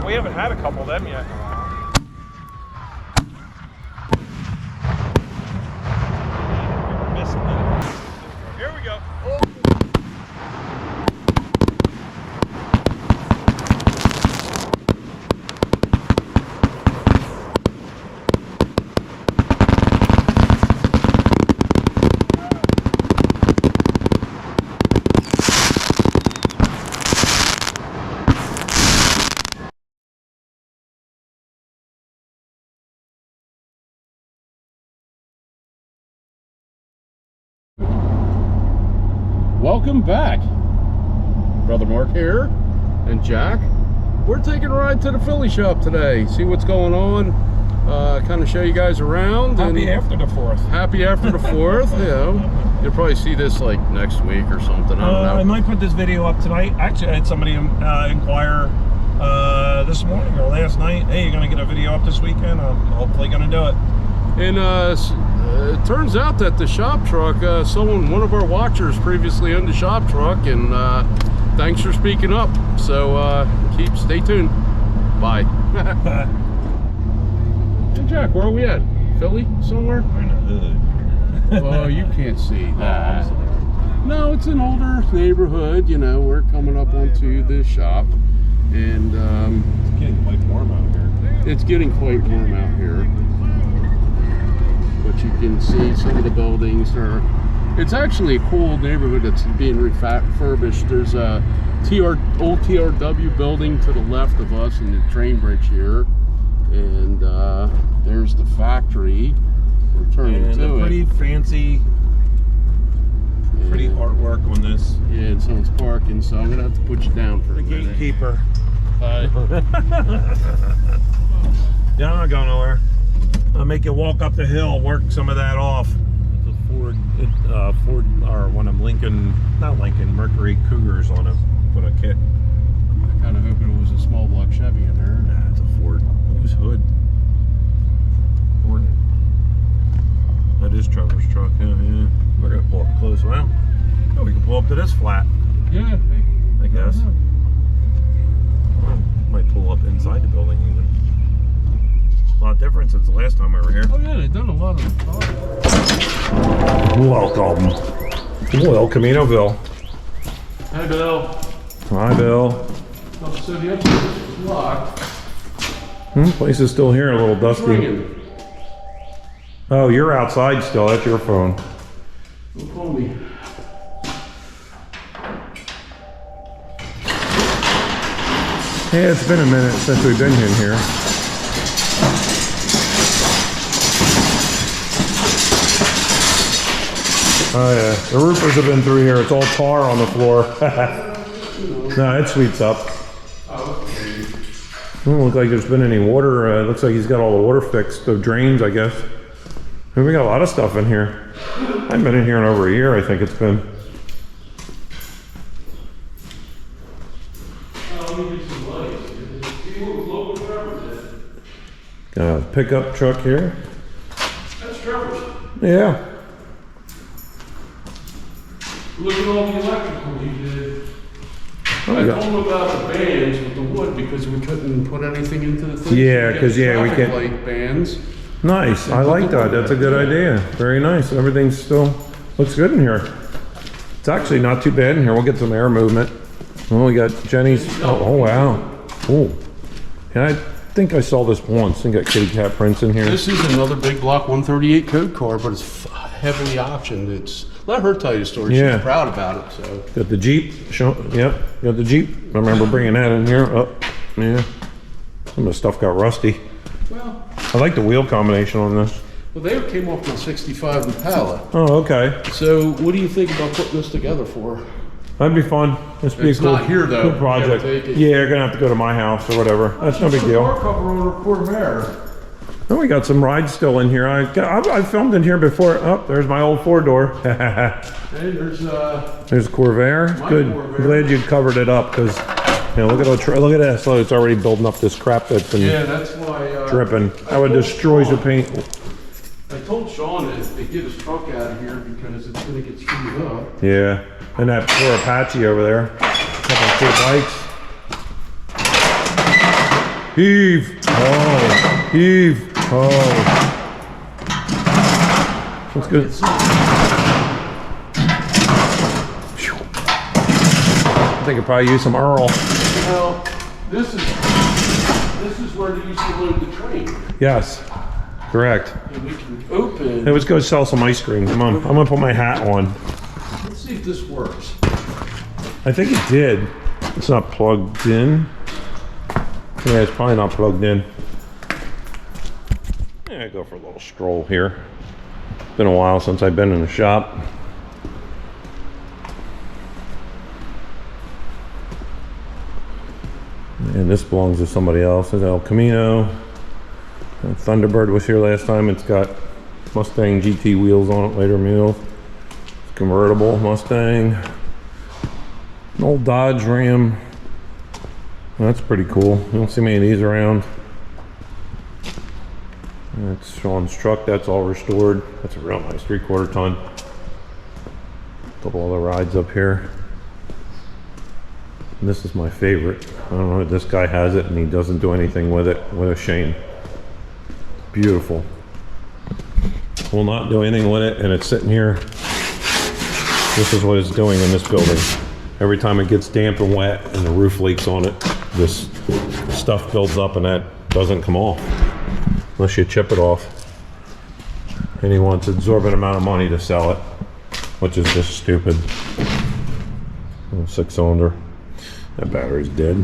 We haven't had a couple of them yet. Here we go. Welcome back. Brother Mark here and Jack. We're taking a ride to the Philly shop today. See what's going on. Kind of show you guys around. Happy after the 4th. Happy after the 4th. You know, you'll probably see this like next week or something. I don't know. I might put this video up tonight. Actually, I had somebody inquire this morning or last night. Hey, you're gonna get a video up this weekend? I'm hopefully gonna do it. And it turns out that the shop truck, one of our watchers previously owned the shop truck, and thanks for speaking up. So stay tuned. Bye. Hey Jack, where are we at? Philly somewhere? Oh, you can't see that. No, it's an older neighborhood. You know, we're coming up onto the shop, and It's getting quite warm out here. it's getting quite warm out here. But you can see some of the buildings are. It's actually a cool neighborhood that's being refurbished. There's a old TRW building to the left of us and the train bridge here, and there's the factory. We're turning And to a pretty it. fancy, pretty artwork on this. Yeah, and someone's parking, so I'm gonna have to put you down for The a minute. gatekeeper. Hi. Yeah, I'm not going nowhere. I'll make you walk up the hill, work some of that off. It's a Ford, or one of them Mercury Cougars on it. Put a kit. I kind of hoping it was a small block Chevy in there. Nah, it's a Ford. Whose hood? Ford. That is Trevor's truck. Yeah. We're gonna pull up close. Well, yeah, we can pull up to this flat, Yeah. I guess. Might pull up inside the building even. A lot of difference since the last time we were here. Oh yeah, they've done a lot of the Welcome. Well, Caminoville. Hi, Bill. Hi, Bill. Oh, so the upstairs is locked. Place is still here, a little dusty. Ringing. Oh, you're outside still. That's your phone. Don't call me. Yeah, it's been a minute since we've been in here. Oh yeah, the roofers have been through here. It's all tar on the floor. No, it sweeps up. Doesn't look like there's been any water. It looks like he's got all the water fixed. The drains, I guess. And we got a lot of stuff in here. I haven't been in here in over a year, I think it's been. Got a pickup truck here. That's Trevor's. Yeah. Look at all the electrical he did. Oh, I we told got- him about the bands with the wood because we couldn't put anything into the thing. Yeah, So 'cause, yeah, we traffic can't- light bands. Nice. I like that. That's a good idea. Very nice. Everything still looks good in here. It's actually not too bad in here. We'll get some air movement. Well, we got Jenny's. Oh wow. Oh. Yeah, I think I saw this once. I think got kitty cat prints in here. This is another big block 138 code car, but it's heavily optioned. It's let her tell you the story. Yeah. She's proud about it. So Got the Jeep. Yep. Got the Jeep. I remember bringing that in here. Oh, yeah. Some of the stuff got rusty. well, I like the wheel combination on this. they came off my 65 Impala. Oh, okay. So what do you think about putting this together for? That'd be fun. This would be a It's cool, not here, though. cool You project. gotta take it. Yeah, you're gonna have to go to my house or whatever. That's no big Car deal. cover on her Corvair. Oh, we got some rides still in here. I filmed in here before. Oh, there's my old 4-door. Hey, There's Corvair. My Good. Corvair. I'm glad you covered it up because, you know, look at that. So it's already building up this crap that's been yeah, that's why. dripping. I That would told destroy the Sean- paint. I told Sean to get his truck out of here because it's gonna get screwed up. Yeah, and that poor Apache over there. Couple of cool bikes. Heave! Oh! Heave! Oh! That's good. Phew. I think I could probably use some Earl. Well, this is where they used to load the train. Yes, correct. And we can open. Hey, let's go sell some ice cream. Come on, I'm gonna put my hat on. Let's see if this works. I think it did. It's not plugged in. Yeah, it's probably not plugged in. Yeah, go for a little stroll here. Been a while since I've been in the shop. And this belongs to somebody else. It's El Camino. Thunderbird was here last time. It's got Mustang GT wheels on it, later meals. Convertible Mustang. An old Dodge Ram. That's pretty cool. You don't see many of these around. That's Sean's truck. That's all restored. That's a real nice 3/4 ton. Couple other rides up here. And this is my favorite. I don't know, this guy has it and he doesn't do anything with it. What a shame. Beautiful. Will not do anything with it, and it's sitting here. This is what it's doing in this building. Every time it gets damp and wet and the roof leaks on it, this stuff builds up and that doesn't come off unless you chip it off. And he wants an exorbitant amount of money to sell it, which is just stupid. 6-cylinder. That battery's dead.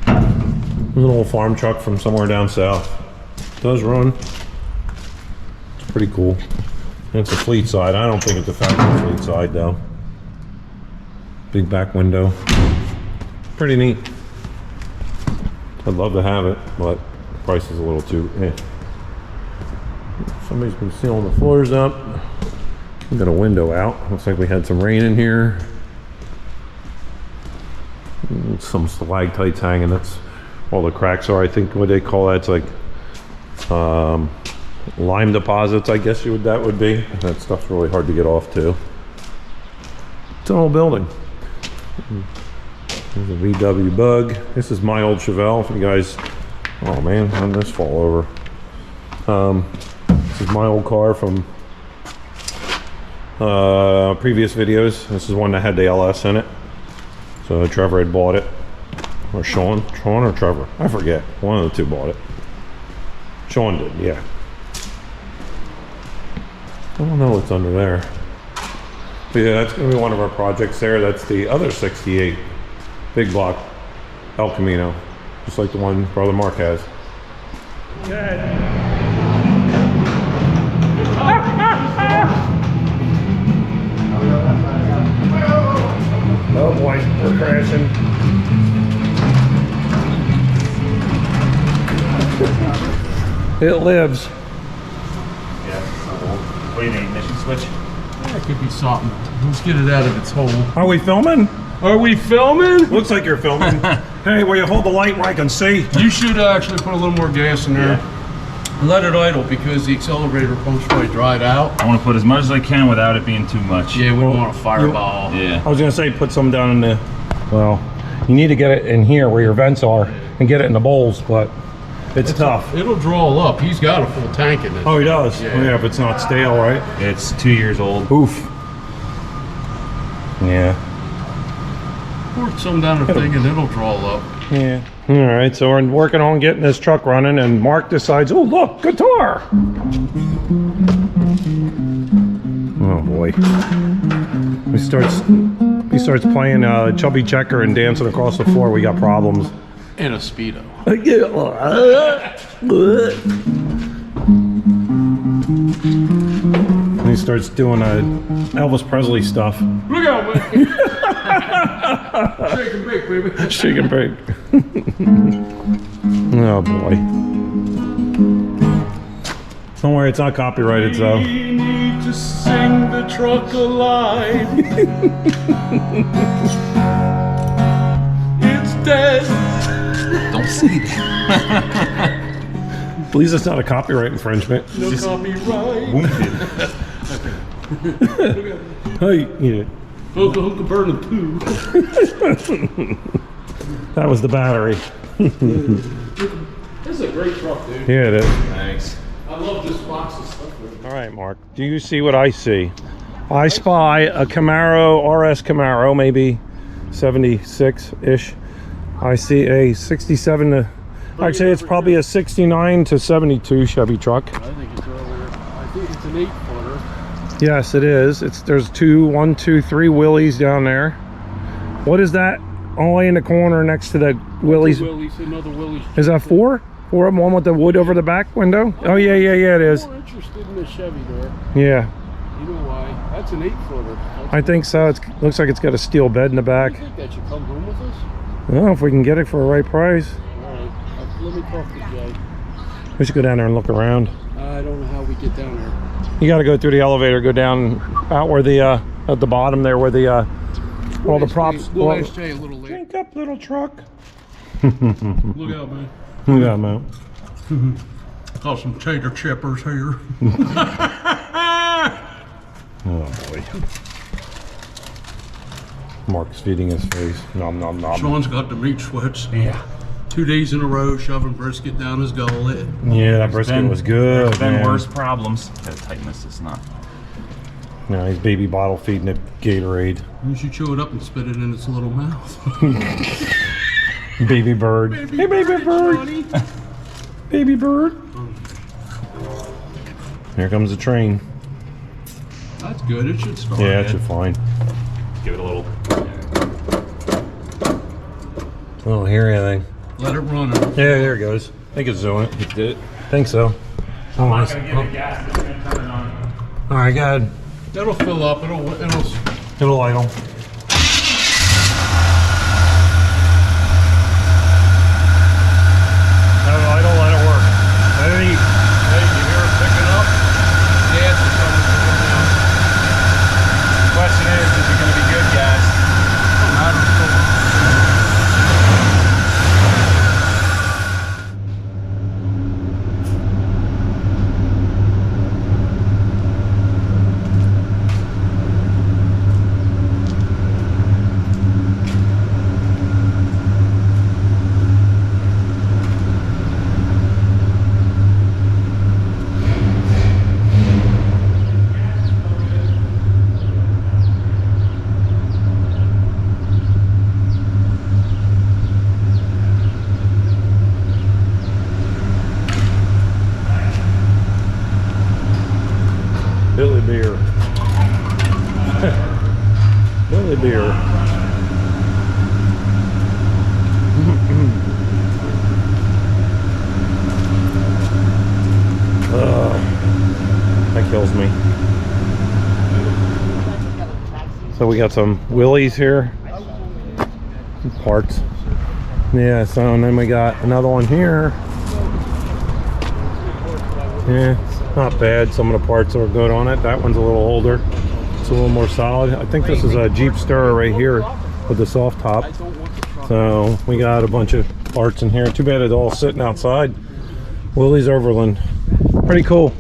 It's an old farm truck from somewhere down south. It does run. It's pretty cool. And it's a fleet side. I don't think it's a factory fleet side though. Big back window. Pretty neat. I'd love to have it, but the price is a little too, Somebody's been sealing the floors up. We got a window out. Looks like we had some rain in here. Some stalactites hanging. That's all the cracks are. I think what they call that's like lime deposits, I guess that would be. That stuff's really hard to get off too. It's an old building. There's a VW Bug. This is my old Chevelle. If you guys, oh man, how did this fall over? This is my old car from previous videos. This is one that had the LS in it. So Trevor had bought it. Or Sean or Trevor, I forget. One of the two bought it. Sean did, yeah. I don't know what's under there. But yeah, that's gonna be one of our projects there. That's the other 68 big block El Camino, just like the one Brother Mark has. Okay. Oh boy, we're crashing. It lives. Yeah. What do you need? Ignition switch? That could be something. Let's get it out of its hole. Are we filming? Are we filming? Looks like you're filming. Hey, will you hold the light where I can see? You should actually put a little more gas in there. Yeah. Let it idle because the accelerator pump's probably dried out. I want to put as much as I can without it being too much. Yeah, we don't want a fireball. Yeah. I was gonna say put some down in the, well, you need to get it in here where your vents are and get it in the bowls, but it's tough. It'll draw up. He's got a full tank in it. Oh, he does? Yeah. Oh, yeah, if it's not stale, right? It's 2 years old. Oof. Yeah. Pour some down the thing and it'll draw up. Yeah. All right, so we're working on getting this truck running, and Mark decides, oh look, guitar. Oh boy. He starts playing Chubby Checker and dancing across the floor. We got problems. And a Speedo. And he starts doing Elvis Presley stuff. Look out, man. Shake and bake, baby. Shake and bake. Oh boy. Don't worry, it's not copyrighted, so. We need to sing the truck alive. It's dead. Don't say that. Please, it's not a copyright infringement. No copyright. Hey, yeah. Hookah hookah burning too. That was the battery. This is a great truck, dude. Yeah, it is. Thanks. I love this box of stuff. All right, Mark. Do you see what I see? I spy a Camaro, RS Camaro, maybe 76-ish. I see a 67 to, actually it's probably a 69 to 72 Chevy truck. I think it's earlier. I think it's an 8-footer. Yes, it is. There's 1, 2, 3 Willies down there. What is that? All the way in the corner next to the Willies. Another Willys. Is that 4? 4 of them, one with the wood over the back window? Oh yeah, it is. More interested in the Chevy there. Yeah. You know why? That's an 8-footer. I think so. It looks like it's got a steel bed in the back. You think that should come home with us? I don't know if we can get it for the right price. All right. Let me talk to Jay. We should go down there and look around. I don't know how we get down there. You got to go through the elevator, go down out where the at the bottom there where the all the props. We'll ask Jay a little later. Drink up, little truck. Look out, man. Look out, man. Got some tater chippers here. Oh boy. Mark's feeding his face. Nom nom nom. Sean's got the meat sweats. Yeah. 2 days in a row shoving brisket down his gullet. Yeah, that brisket was good. There's been man. worse problems. Gotta tighten this. It's not. No, he's baby bottle feeding it Gatorade. You should chew it up and spit it in its little mouth. Baby bird. Hey, baby bird. Baby bird. Here comes the train. That's good. It should start. Yeah, it should fine. Give it a little. Oh, hear anything? Let it run. Yeah, there it goes. I think it's doing it. It did. Think so. Oh, nice. Give it gas. It's gonna turn it on. All right, go ahead. It'll fill up. It'll. It'll idle. Let it idle, let it work. Let it eat. Hey, you hear it picking up? Gas is coming down. Question is it gonna be good gas? Willie beer. That kills me. So we got some Willies here. Some parts. Yeah, so and then we got another one here. Yeah, not bad. Some of the parts are good on it. That one's a little older. It's a little more solid. I think this is a Jeep Stirrer right here with the soft top. So we got a bunch of parts in here. Too bad it's all sitting outside. Willys Overland. Pretty cool.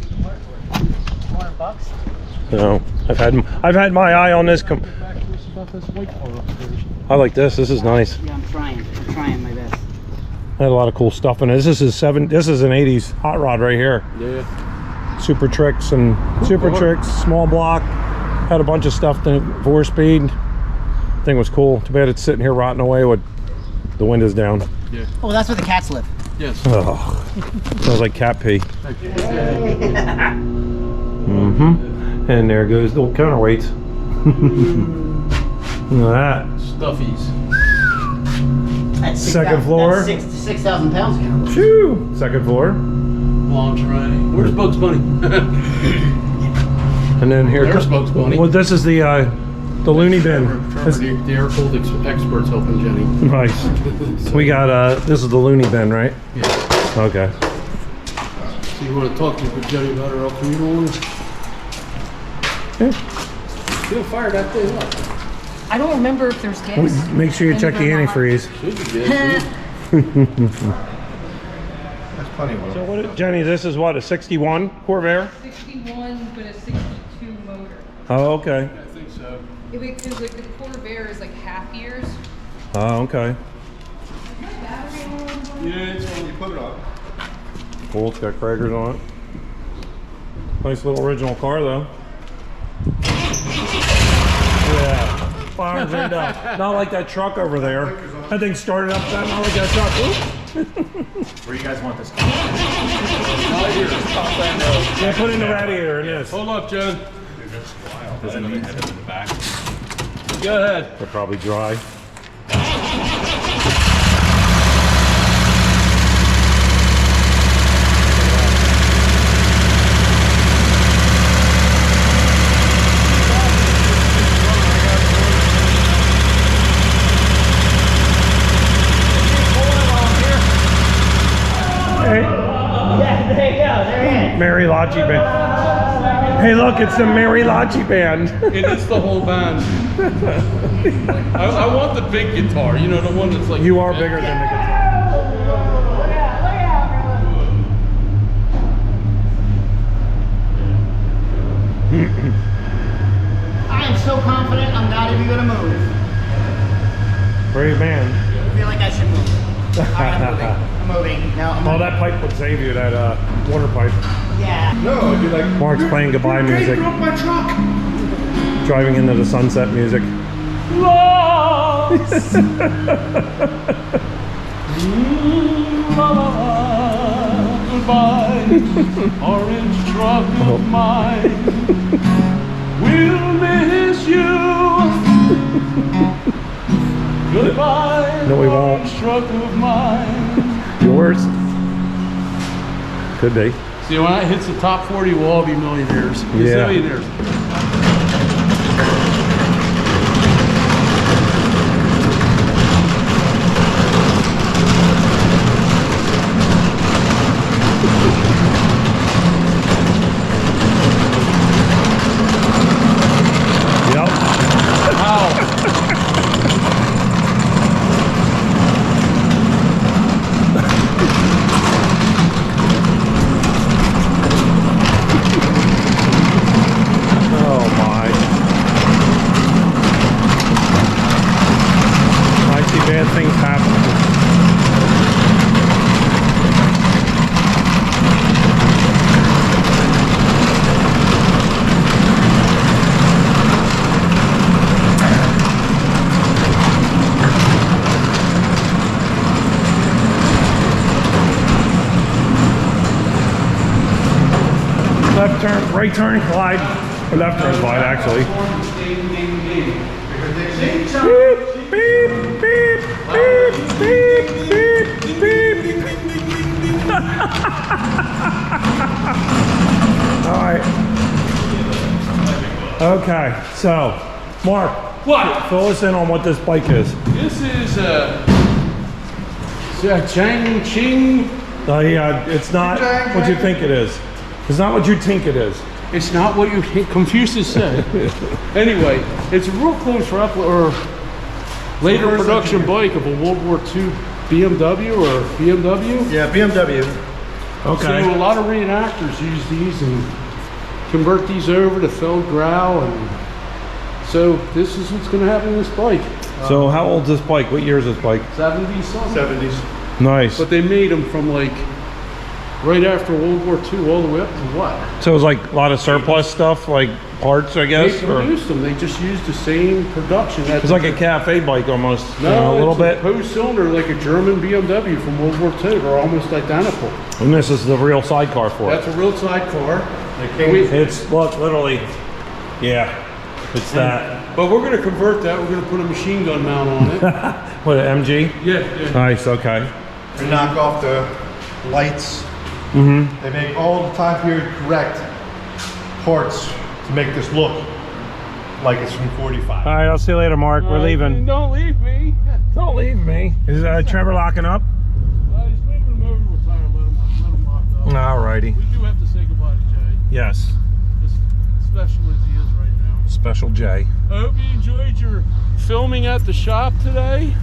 So I've had my eye on this. I like this. This is nice. Yeah, I'm trying my best. I had a lot of cool stuff in it. This is an 80s hot rod right here. Yeah. Super tricks, small block. Had a bunch of stuff in it, 4-speed. Thing was cool. Too bad it's sitting here rotting away with the windows down. Yeah. Oh, that's where the cats live. Yes. Oh, smells like cat pee. And there goes the counterweights. Look at that. Stuffies. That's Second floor. That's 6,000 pounds ago. Phew! Second floor. Lingerie. Where's Bugs Bunny? And then here. There's Bugs Bunny. Well, this is the loony bin. The air-cooled experts helping Jenny. Nice. We got this is the loony bin, right? Yeah. Okay. So you want to talk to Jenny about her El Camino? She'll fire that thing up. I don't remember if there's gas. Make sure you check the antifreeze. Should be good. That's plenty of So what, Jenny? This is what, a 61 Corvair? 61, but a 62 motor. Oh, okay. I think so. Because like the Corvair is like half years. Oh, okay. Yeah, it's on. You put it on. Cool. It's got Kragers on it. Nice little original car, though. Yeah. Farms end up. Not like that truck over there. That thing started up, not like that truck. Where you guys want this? Yeah, put in the radiator in this. Hold up, Jen. Go ahead. They're probably dry. Mary Locci Band. Hey, look, it's the Mary Locci Band. It is the whole band. I want the big guitar, you know, the one that's like... You are bigger than the guitar. I am so confident I'm not even gonna move. Brave man. I feel like I should move. Alright, I'm moving. I'm moving. No, I'm Oh, moving. that pipe would save you, that water pipe. Yeah. No, it'd be like, Mark's playing goodbye music. broke my truck. Driving into the sunset music. Goodbye, orange truck of mine. We'll miss you. Goodbye, No, we won't. orange truck of mine. Yours? Could be. See, when that hits the top 40, we'll all be millionaires. Yeah. Millionaires. Yep. Wow. Oh my. I see bad things happen. Left turn, right turn, glide. Or left turn, glide, actually. All right. Okay, so Mark, What? fill us in on what this bike is. This is a Chang Ching. Yeah, it's not what you think it is. It's not what you think it is. It's not what you think Confucius said. Anyway, it's a real close replica or later production bike of a World War II BMW or BMW. Yeah, BMW. Okay. So a lot of reenactors use these and convert these over to felled growl, and so this is what's going to happen to this bike. So how old's this bike? What year is this bike? 70s something. 70s. Nice. But they made them from like right after World War II all the way up to what? So it was like a lot of surplus stuff, like parts, I guess? They Or produced them. They just used the same production. it's like a cafe bike almost. No, a little it's bit. a post-cylinder like a German BMW from World War II. They're almost identical. And this is the real sidecar for it. That's a real sidecar. It's, look, literally, yeah, it's that. But we're going to convert that. We're going to put a machine gun mount on it. What, an MG? Yeah. Nice, okay. They knock off the lights. Mm-hmm. They make all the time period correct parts to make this look like it's from 45. All right, I'll see you later, Mark. We're leaving. Don't leave me. Don't leave me. Is Trevor locking up? He's moving them over. We're trying to let him lock up. All righty. We do have to say goodbye to Jay. Yes. As special as he is right now. Special J. I hope you enjoyed your filming at the shop today.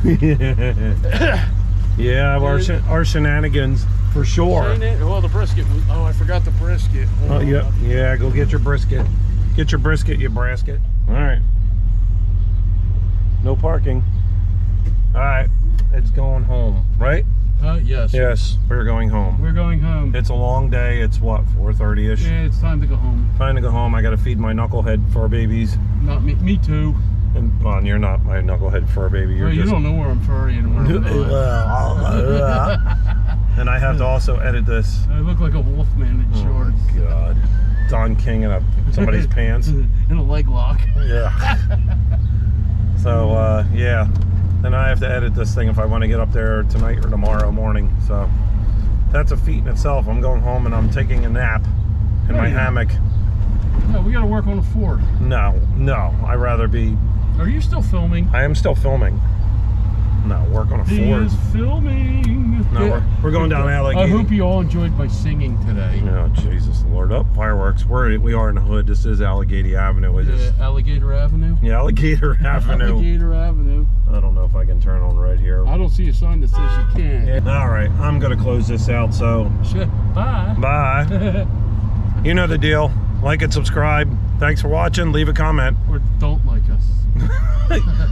Yeah, our shenanigans for sure. Well, the brisket. Oh, I forgot the brisket. Oh, yeah, go get your brisket. Get your brisket, you brasket. All right. No parking. All right, it's going home, right? Yes. Yes, we're going home. We're going home. It's a long day. It's what, 4:30ish? Yeah, it's time to go home. Time to go home. I got to feed my knucklehead fur babies. Not me. Me too. And well, you're not my knucklehead fur baby. You're Well, you just. don't know where I'm furry and where I'm not. And I have to also edit this. I look like a wolfman in shorts. God, Don King in somebody's pants. In a leg lock. Yeah. So yeah, then I have to edit this thing if I want to get up there tonight or tomorrow morning. So that's a feat in itself. I'm going home and I'm taking a nap in my hammock. No, we got to work on a Ford. No, I'd rather be. Are you still filming? I am still filming. No, work on a He Ford. is filming. No, we're going down Alligator. I hope you all enjoyed my singing today. Oh, Jesus Lord. Oh, fireworks. We are in the hood. This is Alligator Avenue. Alligator Avenue? Yeah, Alligator Avenue. Alligator Avenue. I don't know if I can turn on red here. I don't see a sign that says you can't. All right, I'm going to close this out, so Bye. bye. You know the deal. Like and subscribe. Thanks for watching. Leave a comment. Or don't like us.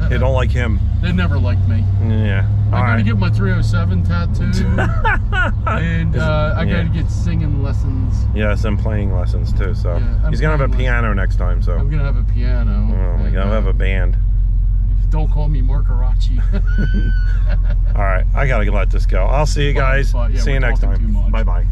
They don't like him. They never liked me. Yeah. I gotta get my 307 tattoo. And I gotta get singing lessons. Yes, and playing lessons too. So Yeah, he's gonna have a piano next time. So I'm gonna have a piano. oh my God, I'll have a band. Don't call me Marcarachi. All right, I gotta let this go. I'll see you guys. Bye. Yeah, see you we're next talking too time. much. Bye bye.